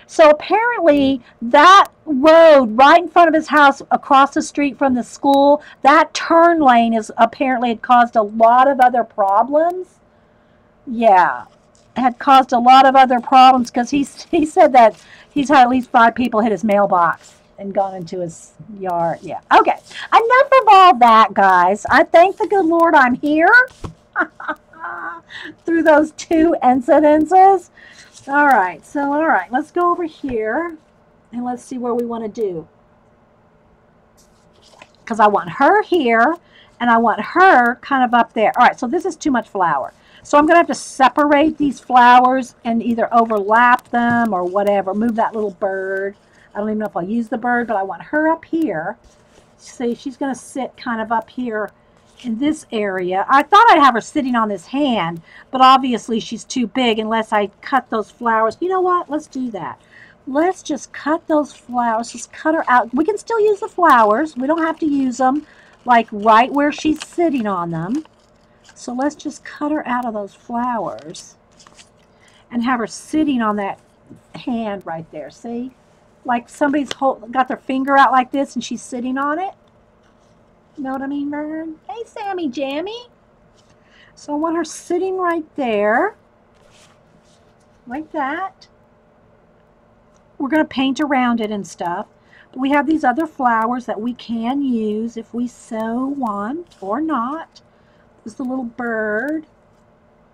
A: So apparently that road right in front of his house across the street from the school, that turn lane had caused a lot of other problems. Yeah, had caused a lot of other problems because he said that he's had at least 5 people hit his mailbox and gone into his yard. Yeah, okay. Enough of all that, guys. I thank the good Lord I'm here. Through those 2 incidences. All right, let's go over here and let's see where we want to do. Because I want her here and I want her kind of up there. All right, so this is too much flower. So I'm going to have to separate these flowers and either overlap them or whatever. Move that little bird. I don't even know if I'll use the bird, but I want her up here. See, she's going to sit kind of up here in this area. I thought I'd have her sitting on this hand, but obviously she's too big unless I cut those flowers. You know what? Let's do that. Let's just cut those flowers. Just cut her out. We can still use the flowers. We don't have to use them like right where she's sitting on them. So let's just cut her out of those flowers and have her sitting on that hand right there. See? Like somebody's got their finger out like this and she's sitting on it. You know what I mean, Vern? Hey, Sammy Jammy. So I want her sitting right there. Like that. We're going to paint around it and stuff. But we have these other flowers that we can use if we so want or not. There's the little bird.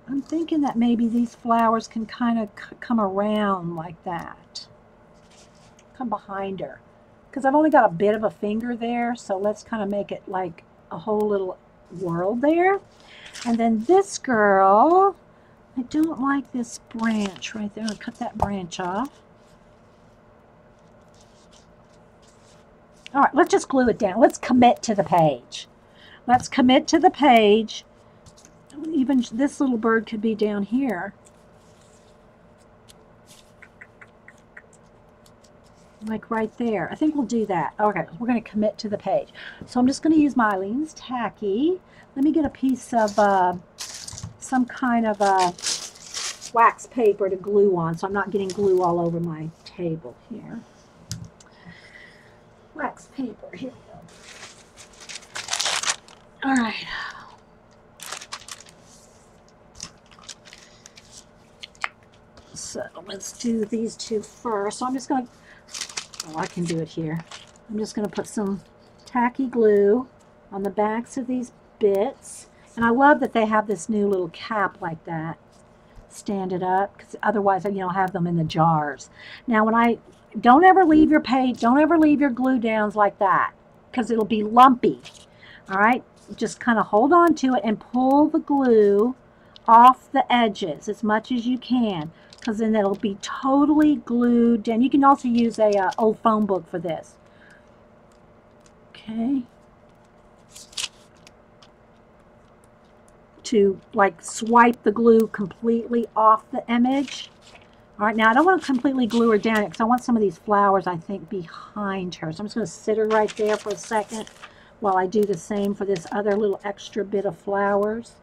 A: I'm thinking that maybe these flowers can kind of come around like that. Come behind her. Because I've only got a bit of a finger there, so let's kind of make it like a whole little world there. And then this girl, I don't like this branch right there. I'll cut that branch off. All right, let's just glue it down. Let's commit to the page. Let's commit to the page. Even this little bird could be down here. Like right there. I think we'll do that. Okay, we're going to commit to the page. So I'm just going to use my Eileen's Tacky. Let me get a piece of some kind of wax paper to glue on so I'm not getting glue all over my table here. Wax paper. Here we go. All right. So let's do these two first. So I'm just going to, oh, I can do it here. I'm just going to put some tacky glue on the backs of these bits. And I love that they have this new little cap like that. Stand it up, because otherwise, you know, have them in the jars. Now, don't ever leave your page, don't ever leave your glue downs like that, because it'll be lumpy. All right? Just kind of hold on to it and pull the glue off the edges as much as you can, because then it'll be totally glued down. You can also use a old phone book for this. Okay. To like swipe the glue completely off the image. All right, now I don't want to completely glue her down because I want some of these flowers, I think, behind her. So I'm just going to sit her right there for a second while I do the same for this other little extra bit of flowers.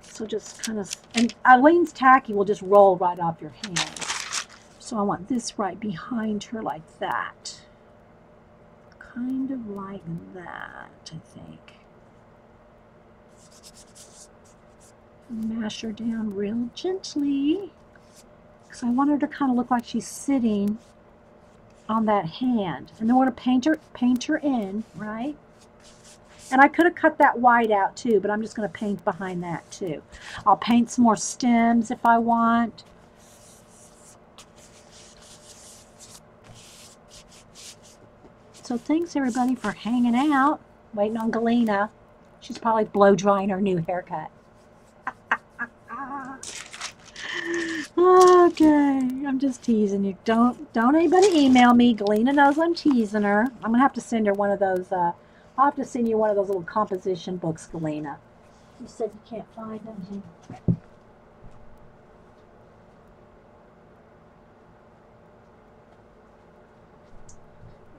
A: So just kind of, and Eileen's Tacky will just roll right off your hand. So I want this right behind her like that. Kind of like that, I think. Mash her down real gently. Because I want her to kind of look like she's sitting on that hand. And then we're going to paint her in, right? And I could have cut that white out too, but I'm just going to paint behind that too. I'll paint some more stems if I want. So thanks everybody for hanging out, waiting on Galena. She's probably blow drying her new haircut. Okay, I'm just teasing you. Don't anybody email me. Galena knows I'm teasing her. I'm going to have to send her one of those, I'll have to send you one of those little composition books, Galena. You said you can't find them.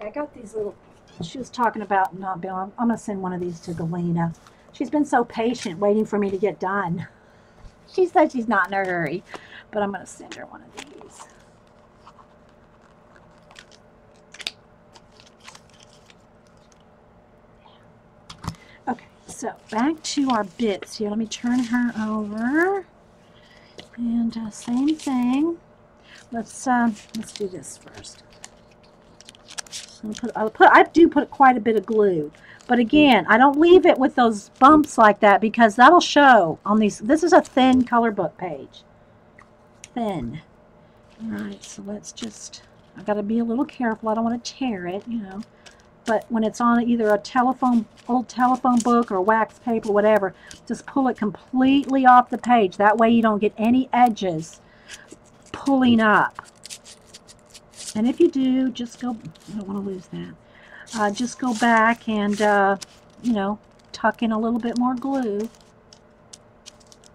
A: I got these little, she was talking about not being, I'm going to send one of these to Galena. She's been so patient waiting for me to get done. She said she's not in a hurry, but I'm going to send her one of these. Okay, so back to our bits here. Let me turn her over. And same thing. Let's do this first. So I do put quite a bit of glue. But again, I don't leave it with those bumps like that because that'll show on these. This is a thin color book page. Thin. All right, so let's just, I've got to be a little careful. I don't want to tear it, you know. But when it's on either a old telephone book or wax paper, whatever, just pull it completely off the page. That way you don't get any edges pulling up. And if you do, just go, I don't want to lose that. Just go back and, you know, tuck in a little bit more glue.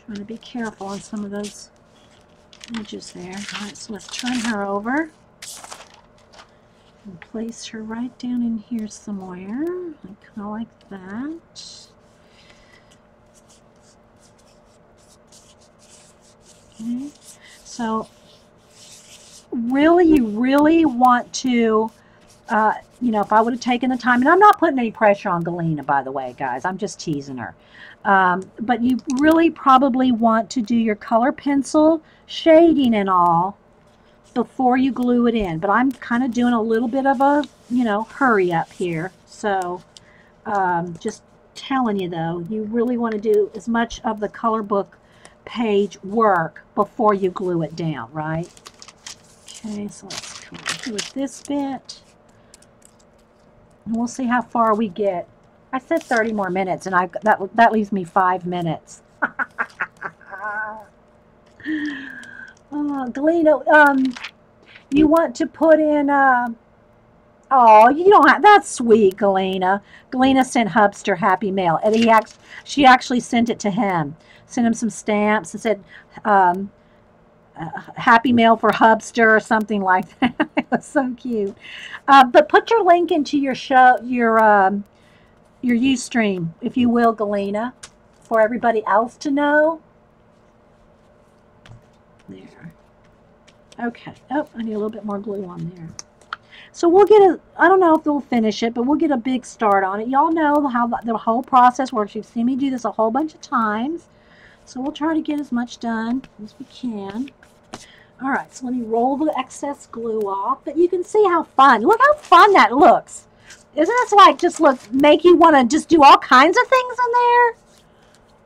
A: Trying to be careful on some of those edges there. All right, so let's turn her over and place her right down in here somewhere. Kind of like that. Okay, so really, you really want to, you know, if I would have taken the time, and I'm not putting any pressure on Galena, by the way, guys, I'm just teasing her. But you really probably want to do your color pencil shading and all before you glue it in. But I'm kind of doing a little bit of a, you know, hurry up here. So just telling you, though, you really want to do as much of the color book page work before you glue it down, right? Okay, so let's come do it this bit. And we'll see how far we get. I said 30 more minutes, and that leaves me 5 minutes. Galena, you want to put in, oh, you don't have, that's sweet, Galena. Galena sent Hubster Happy Mail, and she actually sent it to him. Sent him some stamps and said, Happy Mail for Hubster or something like that. It was so cute. But put your link into your show, your Ustream, if you will, Galena, for everybody else to know. There. Okay. Oh, I need a little bit more glue on there. So we'll get a, I don't know if they'll finish it, but we'll get a big start on it. Y'all know how the whole process works. You've seen me do this a whole bunch of times. So we'll try to get as much done as we can. All right, so let me roll the excess glue off. But you can see how fun. Look how fun that looks. Isn't this like just make you want to just do all kinds of things in there?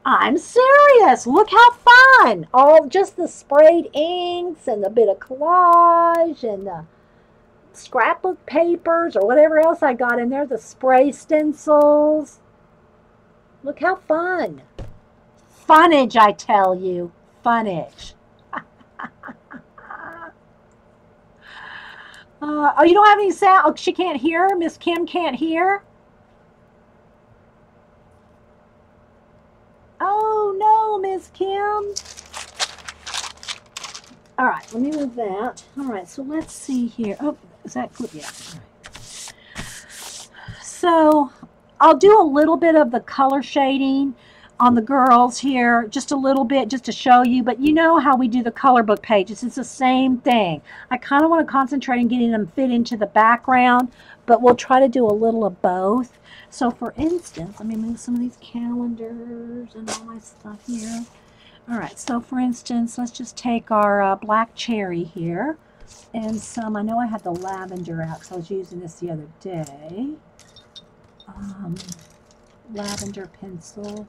A: I'm serious. Look how fun. All just the sprayed inks and the bit of collage and the scrapbook papers or whatever else I got in there. The spray stencils. Look how fun. Funnage, I tell you. Funnage. Oh, you don't have any sound? Oh, she can't hear? Miss Kim can't hear? Oh, no, Miss Kim. All right, let me move that. All right, so let's see here. Oh, is that good? Yeah. All right. So I'll do a little bit of the color shading on the girls here, just a little bit, just to show you, but you know how we do the color book pages. It's the same thing. I kind of want to concentrate on getting them fit into the background, but we'll try to do a little of both. So for instance, let me move some of these calendars and all my stuff here. All right, so for instance, let's just take our black cherry here and some, I know I had the lavender out because I was using this the other day. Lavender pencil.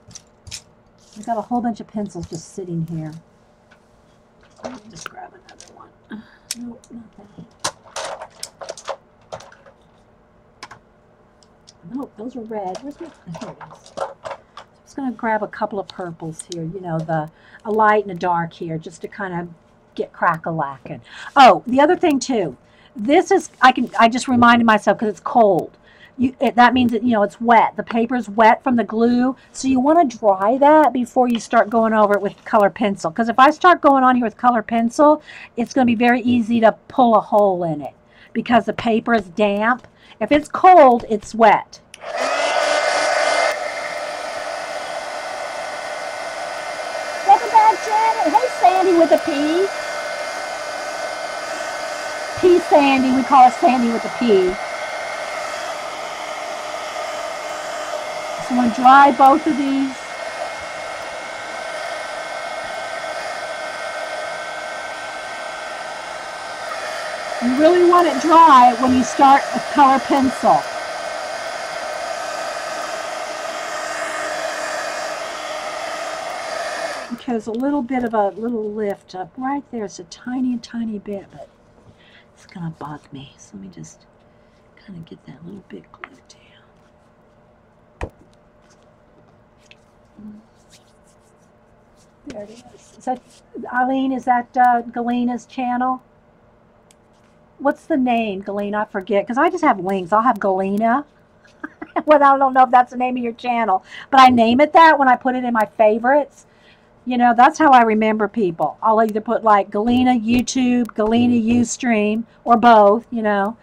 A: I got a whole bunch of pencils just sitting here. Let me just grab another one. Nope, not that. Nope, those are red. Where's my, here it is. I'm just going to grab a couple of purples here, you know, a light and a dark here, just to kind of get crack-a-lackin'. Oh, the other thing too, this is, I just reminded myself because it's cold. That means that, you know, it's wet. The paper's wet from the glue, so you want to dry that before you start going over it with color pencil. Because if I start going on here with color pencil, it's going to be very easy to pull a hole in it because the paper is damp. If it's cold, it's wet. Welcome back, Janet. Hey, Sandy with a P. P Sandy. We call her Sandy with a P. I'm going to dry both of these. You really want it dry when you start with color pencil. Because a little bit of a little lift up right there. It's a tiny, tiny bit, but it's going to bug me. So let me just kind of get that little bit glued down. There it is. Is that, Eileen, is that Galena's channel? What's the name, Galena? I forget, because I just have links. I'll have Galena. Well, I don't know if that's the name of your channel, but I name it that when I put it in my favorites. You know, that's how I remember people. I'll either put like Galena YouTube, Galena Ustream, or both, you know.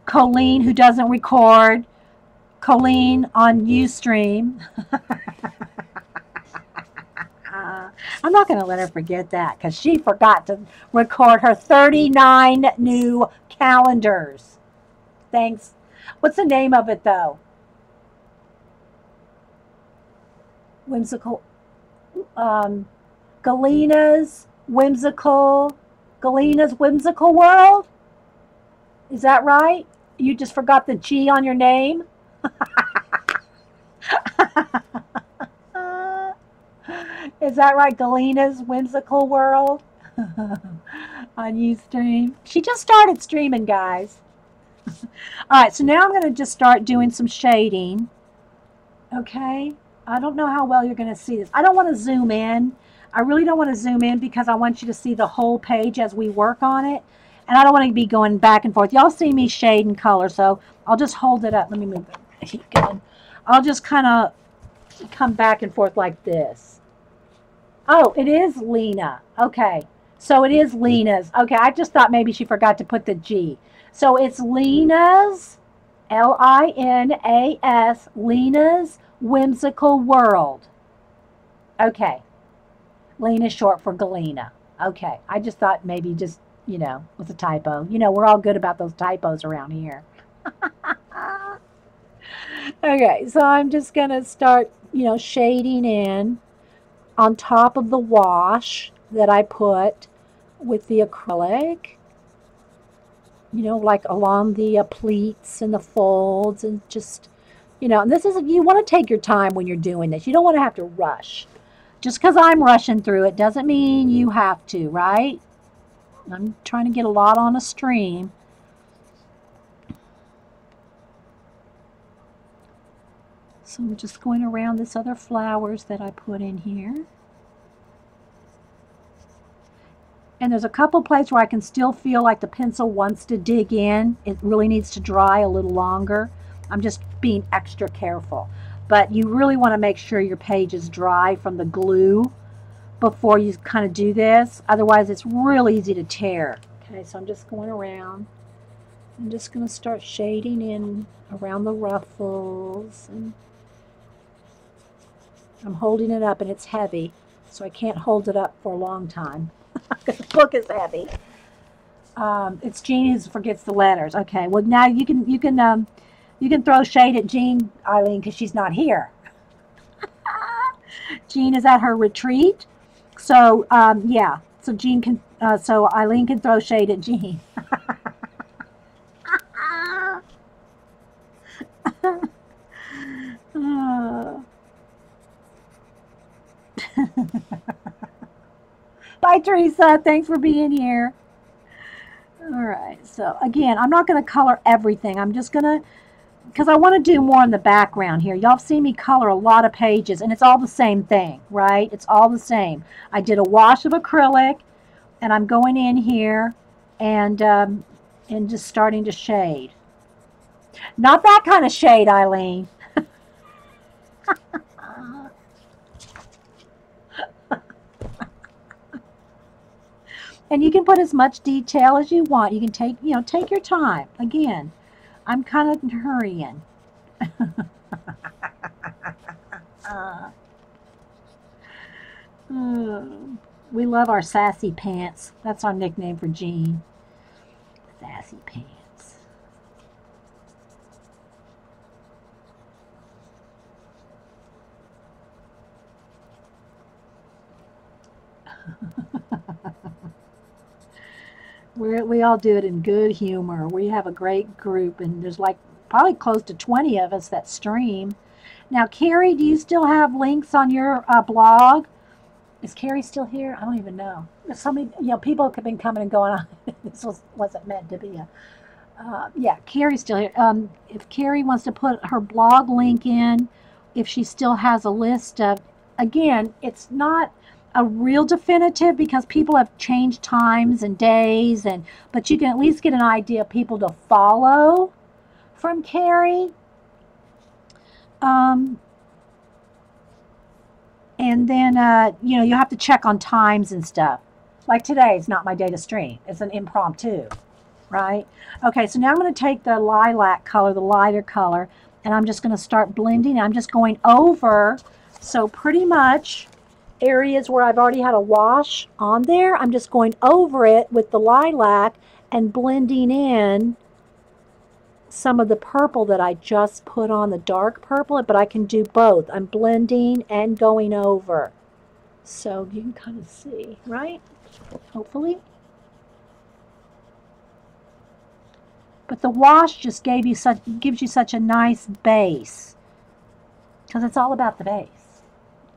A: Colleen, who doesn't record, Colleen on Ustream. I'm not going to let her forget that because she forgot to record her 39 new calendars. Thanks. What's the name of it, though? Whimsical. Galena's Whimsical World? Is that right? You just forgot the G on your name? Is that right? Galena's Whimsical World on Ustream. She just started streaming, guys. All right, so now I'm going to just start doing some shading. Okay? I don't know how well you're going to see this. I don't want to zoom in. I really don't want to zoom in because I want you to see the whole page as we work on it. And I don't want to be going back and forth. Y'all see me shade and color, so I'll just hold it up. Let me move it. Keep going. I'll just kind of come back and forth like this. Oh, it is Lena. Okay. So it is Lena's. Okay, I just thought maybe she forgot to put the G. So it's Lena's, L-I-N-A-S, Lena's Whimsical World. Okay. Lena's short for Galena. Okay. I just thought maybe just, you know, was a typo. You know, we're all good about those typos around here. Okay, so I'm just going to start, you know, shading in on top of the wash that I put with the acrylic. You know, like along the pleats and the folds and just, you know, and this is, you want to take your time when you're doing this. You don't want to have to rush. Just because I'm rushing through it doesn't mean you have to, right? I'm trying to get a lot on a stream. So I'm just going around this other flowers that I put in here. And there's a couple places where I can still feel like the pencil wants to dig in. It really needs to dry a little longer. I'm just being extra careful. But you really want to make sure your page is dry from the glue before you kind of do this. Otherwise, it's really easy to tear. Okay, so I'm just going around. I'm just going to start shading in around the ruffles. And I'm holding it up, and it's heavy, so I can't hold it up for a long time. The book is heavy. It's Jean who forgets the letters. Okay, well now you can throw shade at Jean, Eileen, because she's not here. Jean is at her retreat, so yeah. So Jean can, so Eileen can throw shade at Jean. Bye, Teresa. Thanks for being here. All right. So, again, I'm not going to color everything. I'm just going to, because I want to do more in the background here. Y'all have seen me color a lot of pages, and it's all the same thing, right? It's all the same. I did a wash of acrylic, and I'm going in here and just starting to shade. Not that kind of shade, Eileen. And you can put as much detail as you want. You can take, you know, take your time. Again, I'm kind of hurrying. We love our sassy pants. That's our nickname for Jean. Sassy pants. We all do it in good humor. We have a great group, and there's like probably close to 20 of us that stream. Now, Carrie, do you still have links on your blog? Is Carrie still here? I don't even know. There's so many, you know, people have been coming and going on. This wasn't meant to be a. Yeah, Carrie's still here. If Carrie wants to put her blog link in, if she still has a list of, again, it's not a real definitive because people have changed times and days, but you can at least get an idea of people to follow from Carrie. And then, you know, you have to check on times and stuff. Like today is not my day to stream. It's an impromptu, right? Okay, so now I'm going to take the lilac color, the lighter color, and I'm just going to start blending. I'm just going over, so pretty much areas where I've already had a wash on there, I'm just going over it with the lilac and blending in some of the purple that I just put on, the dark purple, but I can do both. I'm blending and going over. So you can kind of see, right? Hopefully. But the wash just gives you such a nice base, because it's all about the base.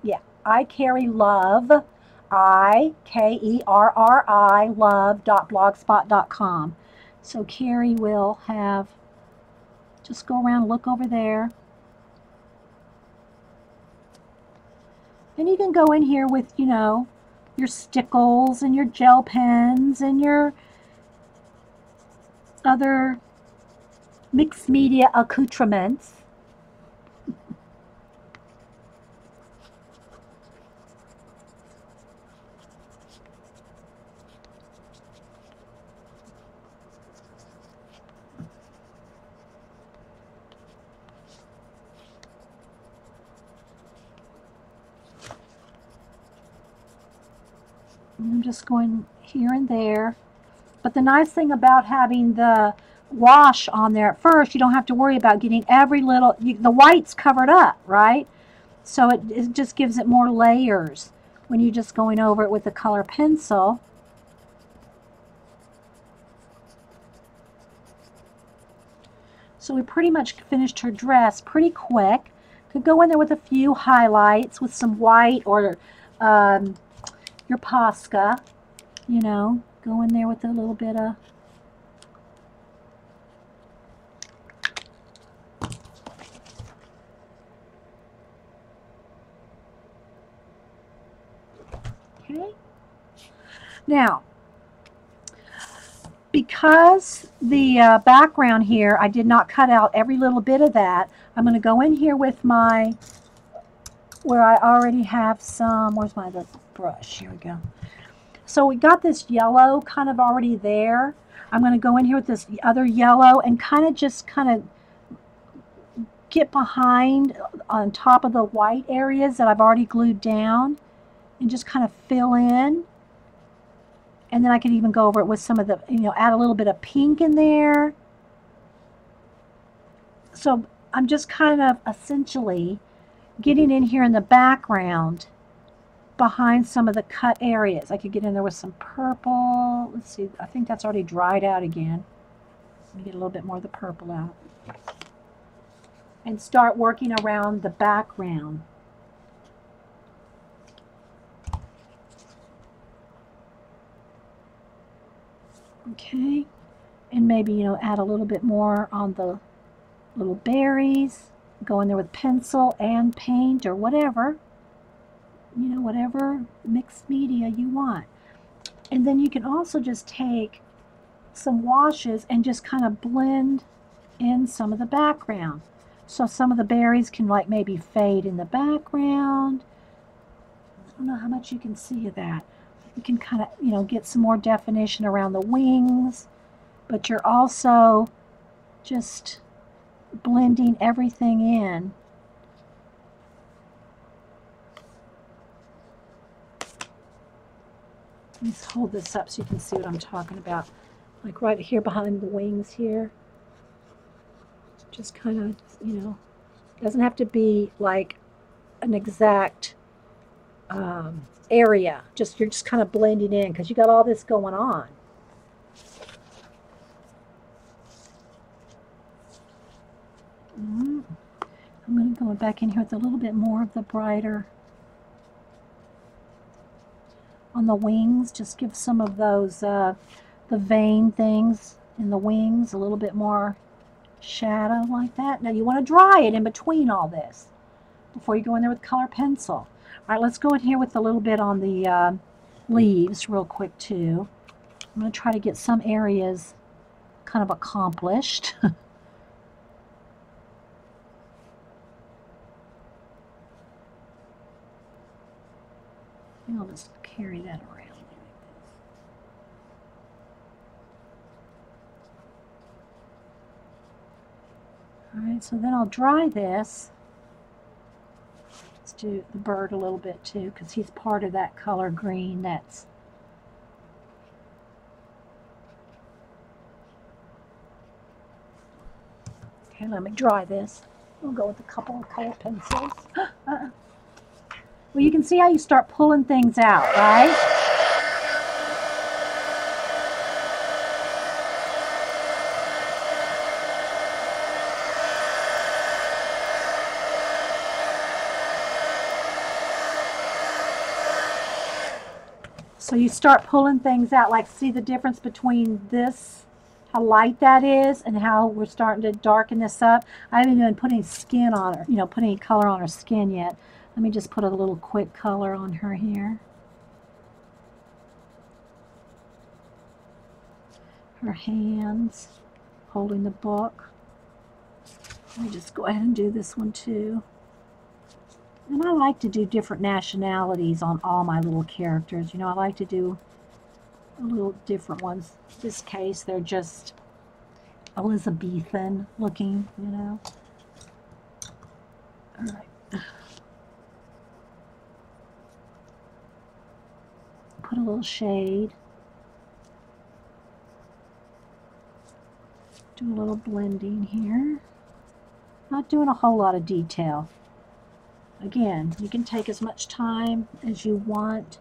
A: Yeah, I carry love, I-K-E-R-R-I, love.blogspot.com. So Carrie will have, just go around, look over there. And you can go in here with, you know, your stickles and your gel pens and your other mixed media accoutrements. I'm just going here and there. But the nice thing about having the wash on there at first, you don't have to worry about getting every little, the white's covered up, right? So it just gives it more layers when you're just going over it with the color pencil. So we pretty much finished her dress pretty quick. Could go in there with a few highlights with some white or your Posca, you know, go in there with a little bit of okay. Now, because the background here, I did not cut out every little bit of that, I'm going to go in here with my, where I already have some, where's my little brush? Here we go. So we got this yellow kind of already there. I'm going to go in here with this other yellow and just kind of get behind on top of the white areas that I've already glued down and just kind of fill in. And then I could even go over it with some of the, you know, add a little bit of pink in there. So I'm just kind of essentially getting in here in the background behind some of the cut areas. I could get in there with some purple. Let's see, I think that's already dried out again. Let me get a little bit more of the purple out. And start working around the background. Okay, and maybe, you know, add a little bit more on the little berries. Go in there with pencil and paint or whatever. You know, whatever mixed media you want. And then you can also just take some washes and just kind of blend in some of the background. So some of the berries can like maybe fade in the background. I don't know how much you can see of that. You can kind of, you know, get some more definition around the wings, but you're also just blending everything in. Let's hold this up so you can see what I'm talking about. Like right here behind the wings here. Just kind of, you know, doesn't have to be like an exact area. You're just kind of blending in because you got all this going on. I'm going to go back in here with a little bit more of the brighter on the wings. Just give some of those the vein things in the wings a little bit more shadow like that. Now you want to dry it in between all this before you go in there with color pencil. All right, let's go in here with a little bit on the leaves real quick too. I'm going to try to get some areas kind of accomplished. think I'll just carry that around. Alright, so then I'll dry this. Let's do the bird a little bit too, because he's part of that color green that's... Okay, let me dry this. We'll go with a couple of color pencils. Well, you can see how you start pulling things out, right? So you start pulling things out, like see the difference between this, how light that is, and how we're starting to darken this up. I haven't even put any skin on her, put any color on her skin yet. Let me just put a little quick color on her here. Her hands holding the book. Let me just go ahead and do this one too. And I like to do different nationalities on all my little characters. I like to do a little different ones. In this case, they're just Elizabethan looking, All right. Put a little shade. Do a little blending here. Not doing a whole lot of detail. Again, you can take as much time as you want.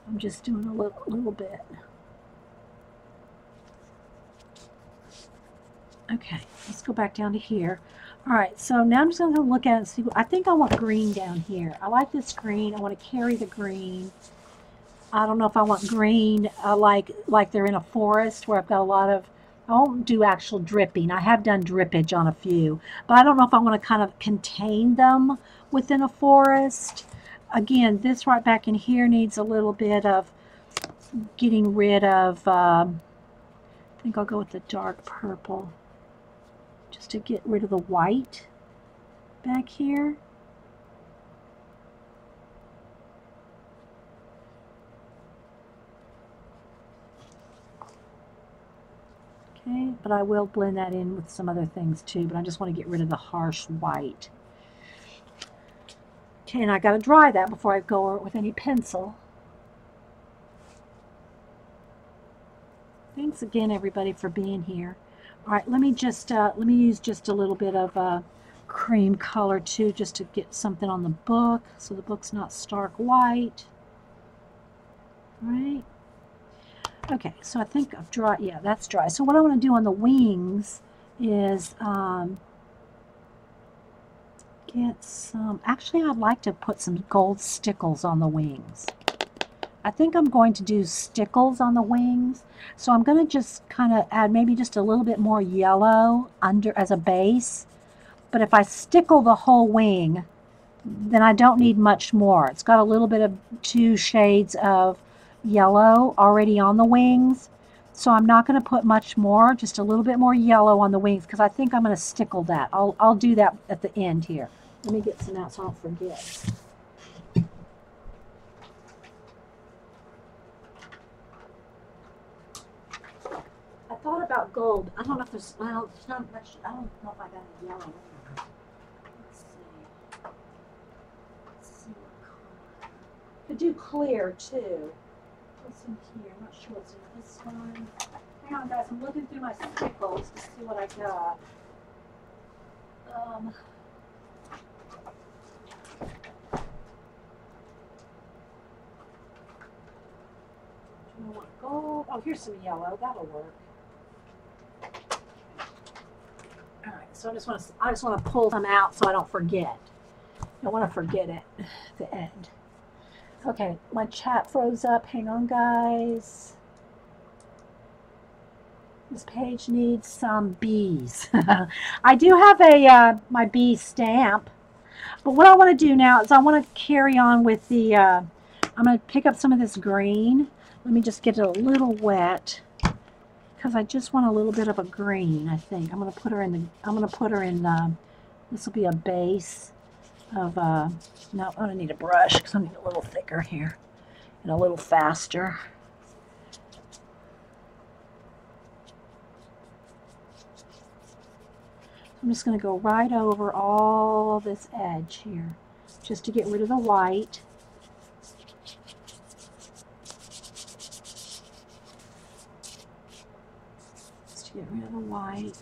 A: I'm just doing a little bit. Okay, let's go back down to here. All right, so now I'm just going to look at it and see. I think I want green down here. I like this green. I want to carry the green. I don't know if I want green like they're in a forest where I've got a lot of, I won't do actual dripping. I have done drippage on a few, but I don't know if I want to kind of contain them within a forest. Again, this right back in here needs a little bit of getting rid of, I think I'll go with the dark purple just to get rid of the white back here. Okay, but I will blend that in with some other things too, but I just want to get rid of the harsh white. Okay, and I got to dry that before I go with any pencil. Thanks again, everybody, for being here. All right, let me use just a little bit of cream color too, just to get something on the book, so the book's not stark white. All right. Okay, so I think I've dry. Yeah, that's dry. So what I want to do on the wings is get some. Actually, I'd like to put some gold stickles on the wings. I think I'm going to do stickles on the wings. So I'm going to just kind of add maybe just a little bit more yellow under as a base. But if I stickle the whole wing, then I don't need much more. It's got a little bit of 2 shades of yellow already on the wings, so I'm not going to put much more, just a little bit more yellow on the wings, because I think I'm going to stickle that. I'll do that at the end here. Let me get some out so I don't forget. I thought about gold. I don't know if there's, well, there's not much. I don't know if I got any yellow. Let's see. Let's see what color. Could do clear too. What's in here? I'm not sure what's in this one. Hang on, guys. I'm looking through my stickles to see what I got. Do I want gold? Oh, here's some yellow. That'll work. All right. So I just want to pull them out so I don't forget. I don't want to forget it at the end. Okay, my chat froze up. Hang on, guys. This page needs some bees. I do have my bee stamp, but what I want to do now is I want to carry on with the, I'm going to pick up some of this green. Let me just get it a little wet, because I just want a little bit of a green, I think. I'm going to put her in this will be a base of, no, I'm going to need a brush because I need a little thicker here and a little faster. I'm just going to go right over all this edge here just to get rid of the white. Just to get rid of the white.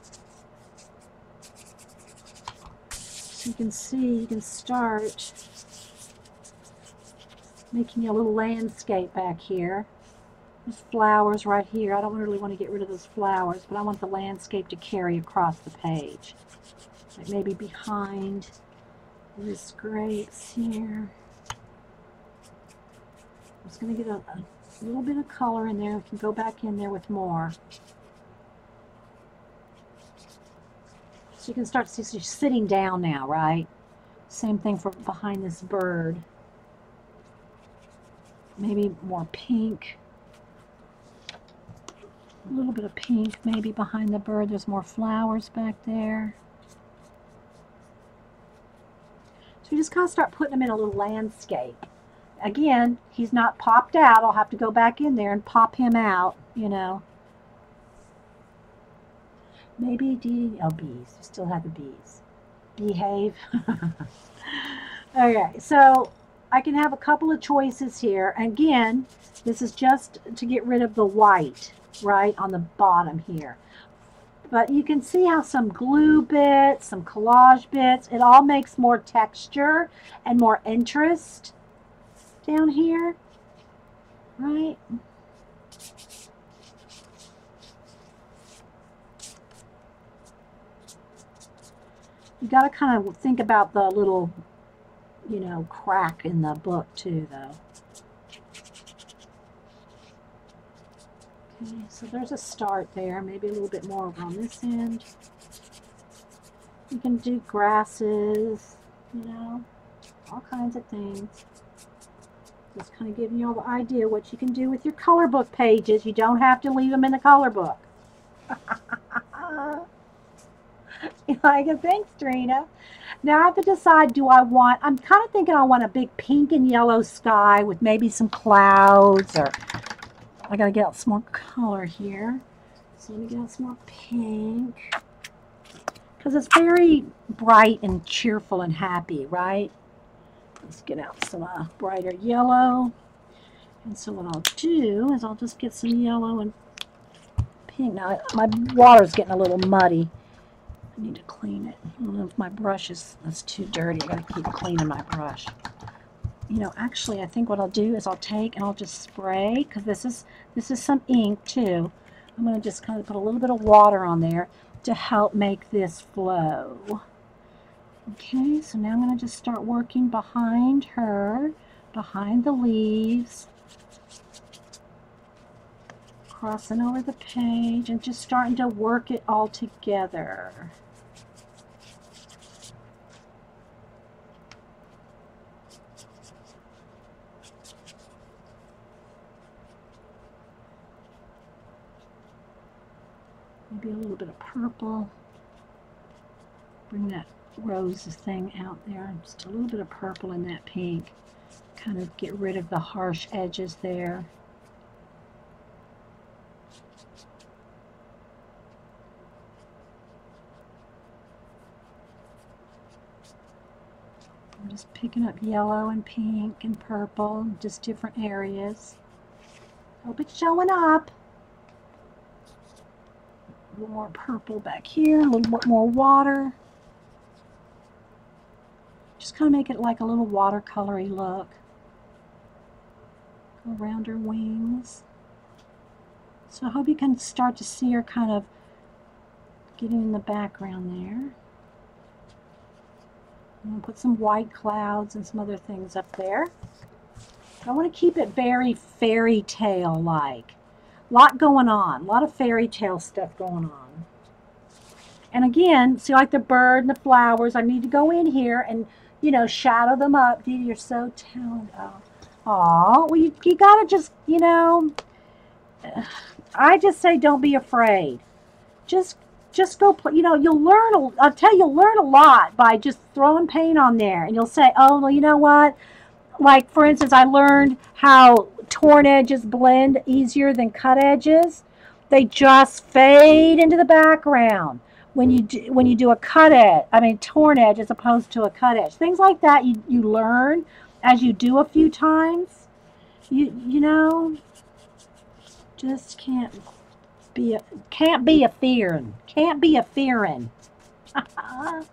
A: So you can see, you can start making a little landscape back here. There's flowers right here. I don't really want to get rid of those flowers, but I want the landscape to carry across the page. Like maybe behind this grapes here. I'm just going to get a little bit of color in there. We can go back in there with more. So you can start to see she's sitting down now, right? Same thing for behind this bird. Maybe more pink. A little bit of pink maybe behind the bird. There's more flowers back there. So you just kind of start putting them in a little landscape. Again, he's not popped out. I'll have to go back in there and pop him out, you know. Maybe oh, bees. We still have the bees. Behave. Okay, so I can have a couple of choices here. Again, this is just to get rid of the white, right, on the bottom here. But you can see how some glue bits, some collage bits, it all makes more texture and more interest down here, right? You got to kind of think about the little, you know, crack in the book too, though. Okay, so there's a start there, maybe a little bit more on this end. You can do grasses, you know, all kinds of things. Just kind of giving you all the idea what you can do with your color book pages. You don't have to leave them in the color book. You like it? Thanks, Trina. Now I have to decide, I'm kind of thinking I want a big pink and yellow sky with maybe some clouds, or I gotta get out some more color here. So let me get out some more pink. Because it's very bright and cheerful and happy, right? Let's get out some brighter yellow. And so what I'll do is I'll just get some yellow and pink. Now my water's getting a little muddy. I need to clean it. I don't know if my brush is too dirty. I gotta keep cleaning my brush. You know, actually, I think what I'll do is I'll take and I'll just spray, because this is some ink too. I'm going to just kind of put a little bit of water on there to help make this flow. Okay, so now I'm going to just start working behind her, behind the leaves, crossing over the page and just starting to work it all together. Maybe a little bit of purple. Bring that rose thing out there. Just a little bit of purple in that pink. Kind of get rid of the harsh edges there. I'm just picking up yellow and pink and purple, just different areas. Hope it's showing up. A little more purple back here, a little bit more water. Just kind of make it like a little watercolory look. Go around her wings. So I hope you can start to see her kind of getting in the background there. I'm going to put some white clouds and some other things up there. I want to keep it very fairy tale-like. A lot going on, a lot of fairy tale stuff going on. And again, see, like the bird and the flowers, I need to go in here and, you know, shadow them up. Dede, you're so talented. Oh, well, you got to just, you know, I just say don't be afraid. Just go play. You know, you'll learn. I'll tell you, you'll learn a lot by just throwing paint on there, and you'll say, oh, well, you know what? Like for instance, I learned how torn edges blend easier than cut edges. They just fade into the background when you do a cut edge. I mean torn edge as opposed to a cut edge. Things like that you learn as you do a few times. You know, just can't be a fearing. Can't be a fearing. And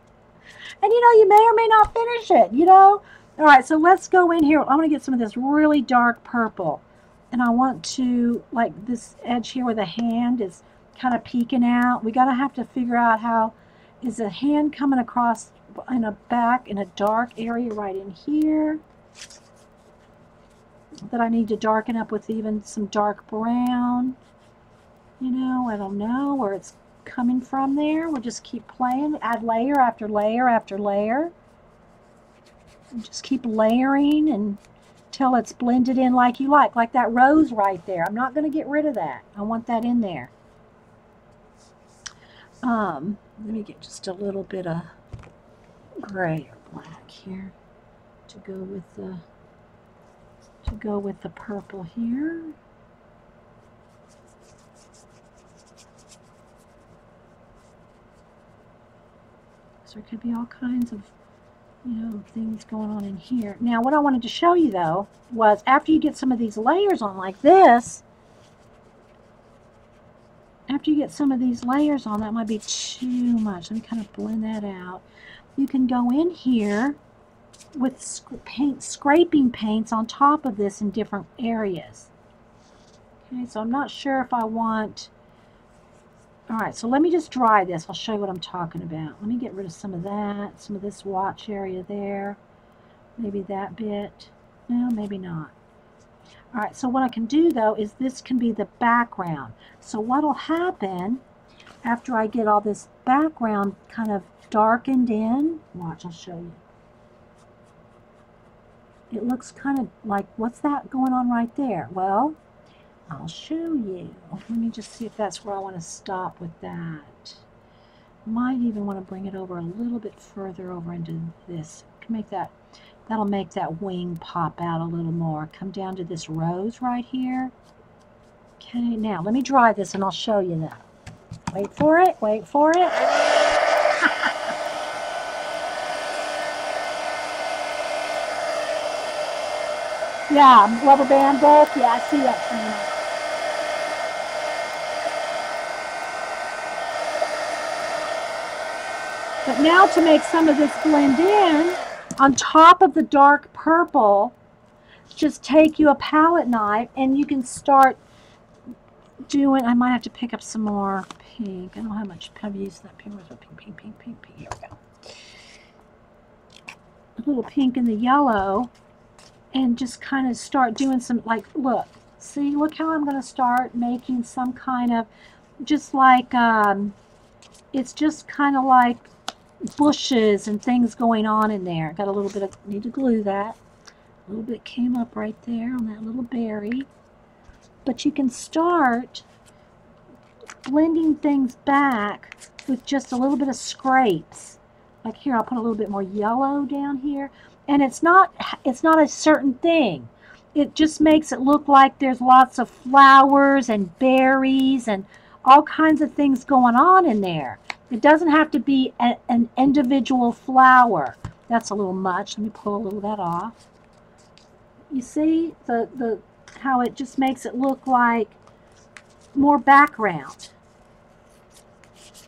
A: you know, you may or may not finish it, you know. All right, so let's go in here. I want to get some of this really dark purple. And I want to, like this edge here where the hand is kind of peeking out. We gotta have to figure out how, is the hand coming across in a back in a dark area right in here that I need to darken up with even some dark brown. You know, I don't know where it's coming from there. We'll just keep playing, add layer after layer after layer. And just keep layering until it's blended in like you like that rose right there. I'm not going to get rid of that. I want that in there. Let me get just a little bit of gray or black here to go with the purple here. So there could be all kinds of, you know, things going on in here. Now, what I wanted to show you, though, was after you get some of these layers on like this, after you get some of these layers on, that might be too much. Let me kind of blend that out. You can go in here with scraping paints on top of this in different areas. Okay, so I'm not sure if I want... All right, so let me just dry this. I'll show you what I'm talking about. Let me get rid of some of that, some of this watch area there. Maybe that bit. No, maybe not. All right, so what I can do, though, is this can be the background. So what will happen after I get all this background kind of darkened in? Watch, I'll show you. It looks kind of like, what's that going on right there? Well, I'll show you. Let me just see if that's where I want to stop with that. Might even want to bring it over a little bit further over into this. Can make that, that'll make that wing pop out a little more. Come down to this rose right here. Okay, now let me dry this and I'll show you that. Wait for it, wait for it. Yeah, rubber band book. Yeah, I see that coming up. But now to make some of this blend in, on top of the dark purple, just take you a palette knife and you can start doing, I might have to pick up some more pink. I don't know how much I've used that pink. Where's the pink, pink, pink, pink, here we go. A little pink and the yellow, and just kind of start doing some, like, look, see, look how I'm going to start making some kind of, just like, it's just kind of like bushes and things going on in there. Got a little bit of, need to glue that. A little bit came up right there on that little berry. But you can start blending things back with just a little bit of scrapes. Like here, I'll put a little bit more yellow down here. And it's not a certain thing. It just makes it look like there's lots of flowers and berries and all kinds of things going on in there. It doesn't have to be an individual flower. That's a little much. Let me pull a little of that off. You see the how it just makes it look like more background.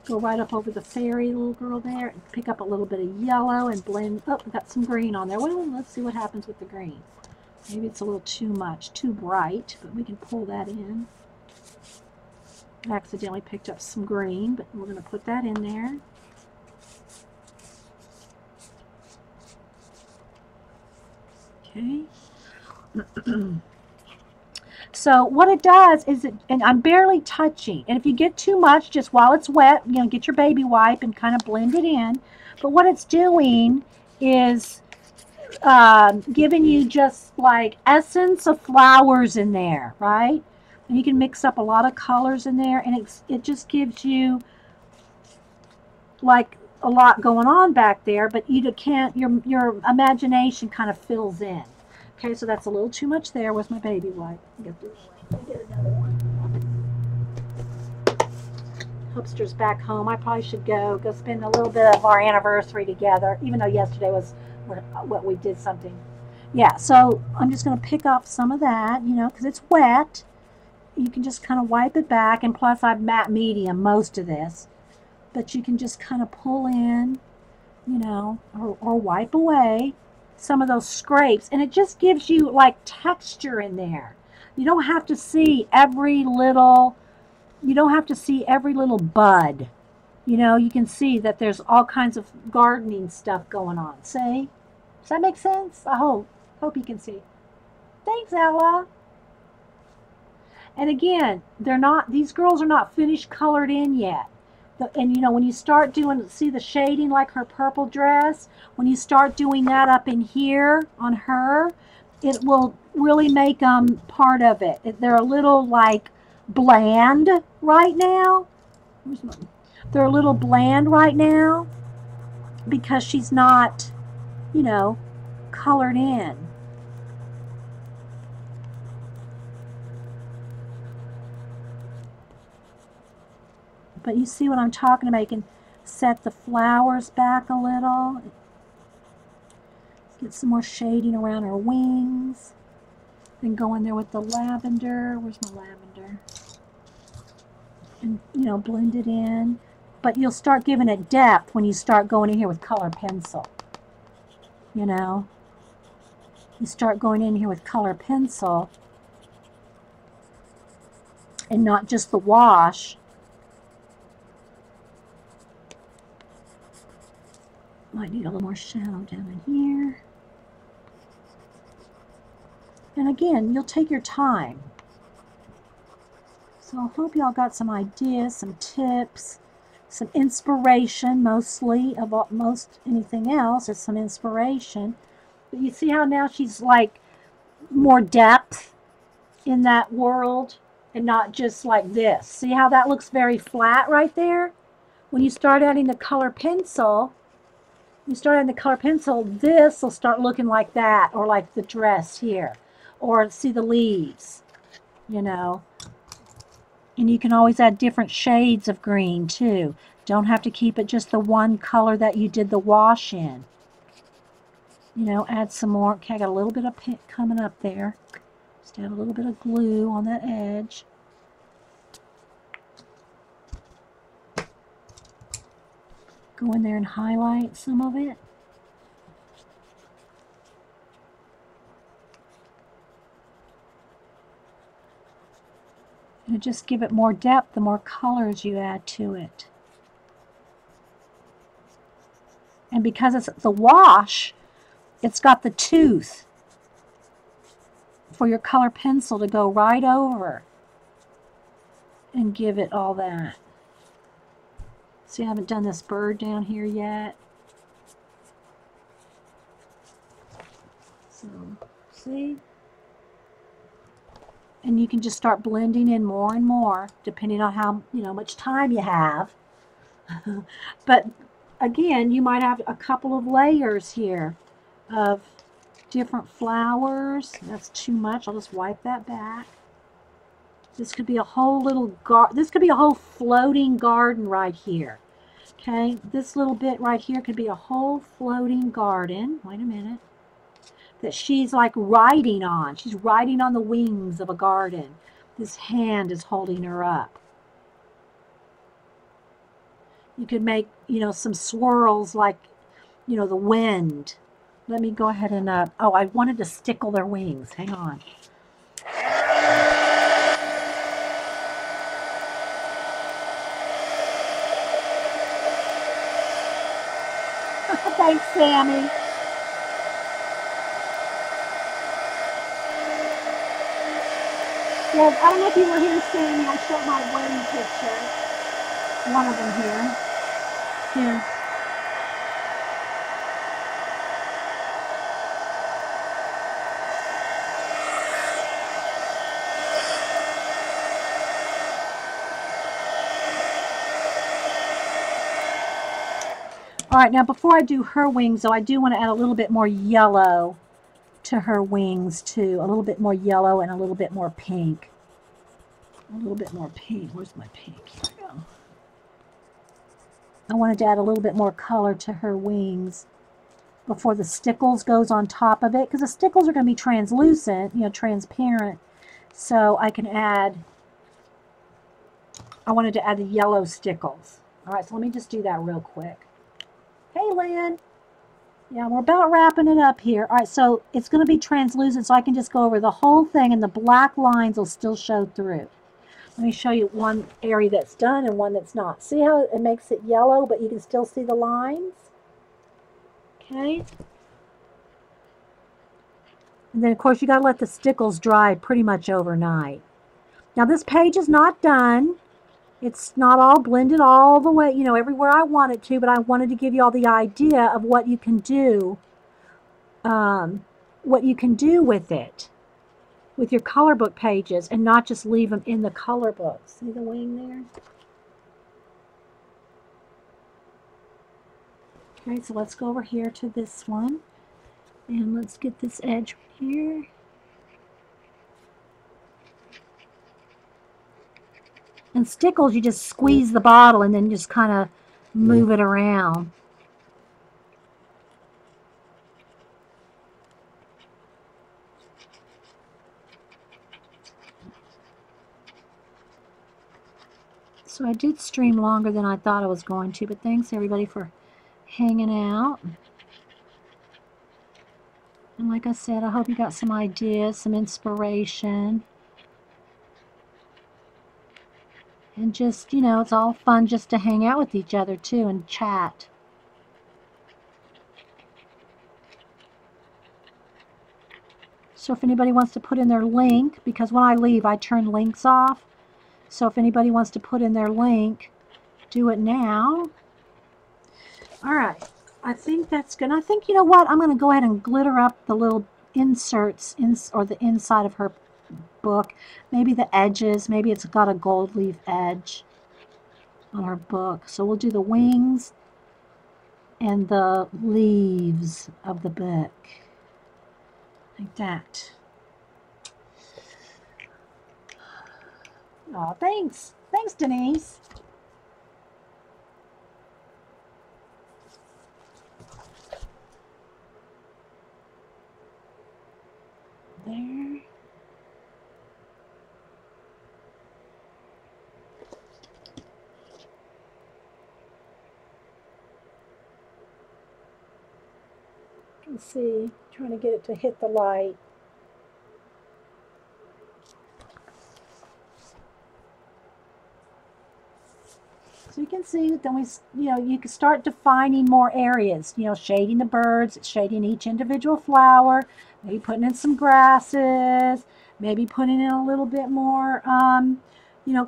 A: Go right up over the fairy little girl there and pick up a little bit of yellow and blend. Oh, we got some green on there. Well, let's see what happens with the green. Maybe it's a little too much, too bright, but we can pull that in. I accidentally picked up some green, but we're going to put that in there. Okay. So what it does is, and I'm barely touching, and if you get too much, just while it's wet, you know, get your baby wipe and kind of blend it in. But what it's doing is giving you just like essence of flowers in there, right? And you can mix up a lot of colors in there, and it just gives you like a lot going on back there, but you can't, your imagination kind of fills in. Okay, so that's a little too much there. Where's my baby wipe? Get this one. Get another one. Hopster's back home. I probably should go spend a little bit of our anniversary together, even though yesterday was what we did something. Yeah, so I'm just going to pick up some of that, you know, because it's wet. You can just kind of wipe it back, and plus I've matte medium most of this. But you can just kind of pull in, you know, or wipe away some of those scrapes, and it just gives you like texture in there. You don't have to see every little bud. You know, you can see that there's all kinds of gardening stuff going on. See? Does that make sense? I hope you can see. Thanks, Ella. And again, these girls are not finished colored in yet. And you know, when you start doing, see the shading like her purple dress, when you start doing that up in here on her, it will really make them part of it. They're a little like bland right now. They're a little bland right now because she's not, you know, colored in. But you see what I'm talking about. You can set the flowers back a little. Get some more shading around her wings. Then go in there with the lavender. Where's my lavender? And, you know, blend it in. But you'll start giving it depth when you start going in here with color pencil. You know? You start going in here with color pencil. And not just the wash. Might need a little more shadow down in here. And again, you'll take your time. So I hope y'all got some ideas, some tips, some inspiration, mostly, of most anything else is some inspiration. But you see how now she's like more depth in that world and not just like this. See how that looks very flat right there? When you start adding the color pencil, this will start looking like that, or like the dress here, or see the leaves, you know. And you can always add different shades of green too. Don't have to keep it just the one color that you did the wash in. You know, add some more. Okay, I got a little bit of pink coming up there. Just add a little bit of glue on that edge. Go in there and highlight some of it. And just give it more depth the more colors you add to it. And because it's the wash, it's got the tooth for your color pencil to go right over and give it all that. See, I haven't done this bird down here yet. So, see? And you can just start blending in more and more, depending on how, you know, much time you have. But again, you might have a couple of layers here of different flowers. That's too much. I'll just wipe that back. This could be a whole little this could be a whole floating garden right here. Okay, this little bit right here could be a whole floating garden. Wait a minute. That she's like riding on. She's riding on the wings of a garden. This hand is holding her up. You could make, you know, some swirls like, you know, the wind. Let me go ahead and, oh, I wanted to stickle their wings. Hang on. Thanks, Sammy. Well, I don't know if you were here, Sammy. I showed my wedding picture. One of them here. Here. All right, now before I do her wings, though, I do want to add a little bit more yellow to her wings, too. A little bit more yellow and a little bit more pink. A little bit more pink. Where's my pink? Here we go. I wanted to add a little bit more color to her wings before the stickles goes on top of it, because the stickles are going to be translucent, you know, transparent. So I can add, I wanted to add the yellow stickles. All right, so let me just do that real quick. Hey, Lynn. Yeah, we're about wrapping it up here. All right, so it's going to be translucent, so I can just go over the whole thing, and the black lines will still show through. Let me show you one area that's done and one that's not. See how it makes it yellow, but you can still see the lines? Okay. And then, of course, you got to let the stickles dry pretty much overnight. Now, this page is not done. It's not all blended all the way, you know, everywhere I want it to, but I wanted to give you all the idea of what you can do, with it, with your color book pages, and not just leave them in the color book. See the wing there? Okay, so let's go over here to this one, and let's get this edge here. And stickles, you just squeeze the bottle and then just kind of move it around. So I did stream longer than I thought I was going to, but thanks everybody for hanging out. And like I said, I hope you got some ideas, some inspiration. And just, you know, it's all fun just to hang out with each other too and chat. So if anybody wants to put in their link, because when I leave I turn links off. So if anybody wants to put in their link, do it now. All right. I think that's good. I think, you know what, I'm going to go ahead and glitter up the little inserts or the inside of her book. Maybe the edges. Maybe it's got a gold leaf edge on her book. So we'll do the wings and the leaves of the book. Like that. Oh, thanks. Thanks, Denise. There. Let's see, trying to get it to hit the light. So you can see that then you can start defining more areas, shading the birds, shading each individual flower, maybe putting in some grasses, maybe putting in a little bit more,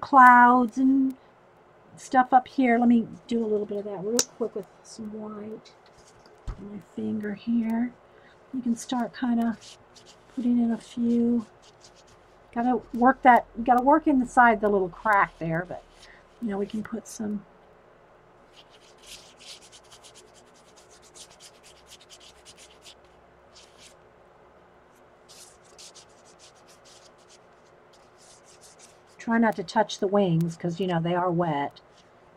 A: clouds and stuff up here. Let me do a little bit of that real quick with some white on my finger here. You can start kind of putting in a few. Gotta work inside the little crack there, but we can put some. Try not to touch the wings because they are wet,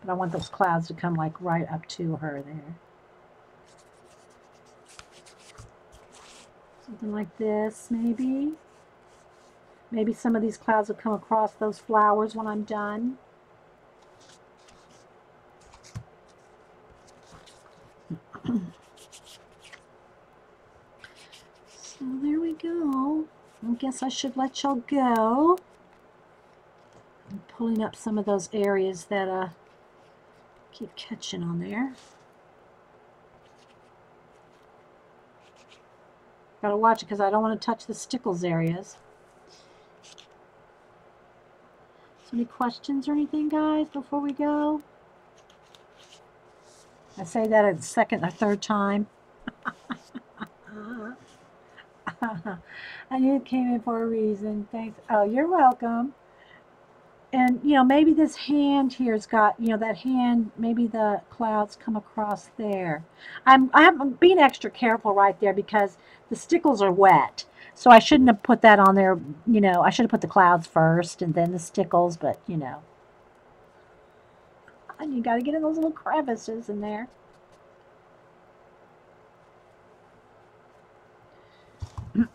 A: but I want those clouds to come like right up to her there. Something like this, maybe. Maybe some of these clouds will come across those flowers when I'm done. So there we go. I guess I should let y'all go. I'm pulling up some of those areas that keep catching on there. Gotta watch it because I don't want to touch the stickles areas. So any questions or anything, guys, before we go? I say that a second or third time. I knew it came in for a reason. Thanks. Oh, you're welcome. And, you know, maybe this hand here's got, you know, that hand, maybe the clouds come across there. I'm being extra careful right there because the stickles are wet. So I shouldn't have put that on there, you know, I should have put the clouds first and then the stickles, but, you know. And you got to get in those little crevices in there. Let's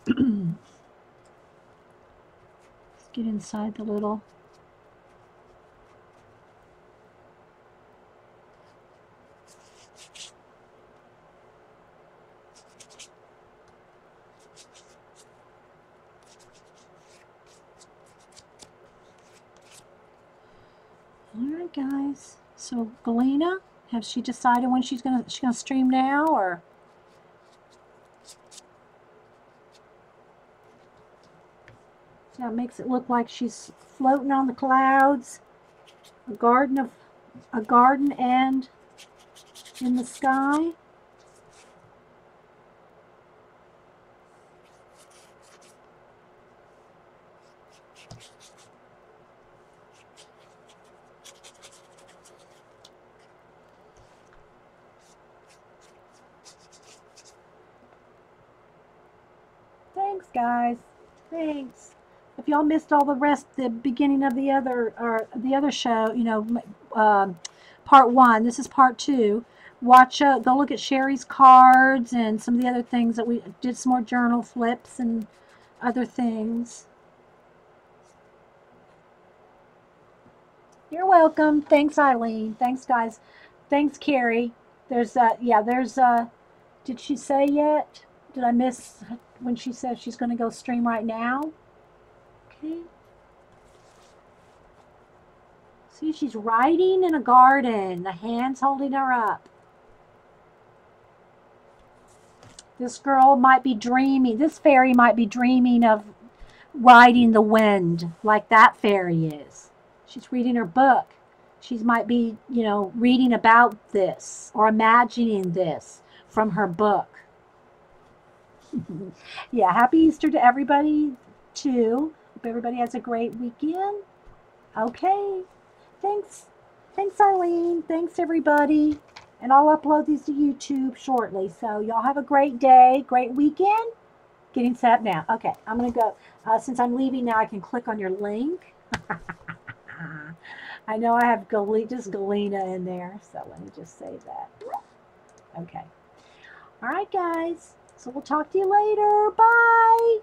A: get inside the little. All right, guys. So Galena, has she decided when she's gonna stream now, or? So that makes it look like she's floating on the clouds. A garden and in the sky. Thanks, guys. Thanks. If y'all missed all the beginning of the other show, you know, part 1. This is part 2. Watch. Go look at Sherry's cards and some of the other things that we did. Some more journal flips and other things. You're welcome. Thanks, Eileen. Thanks, guys. Thanks, Carrie. There's did she say yet? Did I miss when she said she's going to go stream right now? Okay. See, she's riding in a garden. The hand's holding her up. This girl might be dreaming. This fairy might be dreaming of riding the wind like that fairy is. She's reading her book. She might be, you know, reading about this or imagining this from her book. Yeah, happy Easter to everybody, too. Hope everybody has a great weekend. Okay. Thanks. Thanks, Eileen. Thanks, everybody. And I'll upload these to YouTube shortly. So y'all have a great day, great weekend. Getting set now. Okay, I'm going to go. Since I'm leaving now, I can click on your link. I know I have just Galena in there, so let me just save that. Okay. All right, guys. So we'll talk to you later. Bye.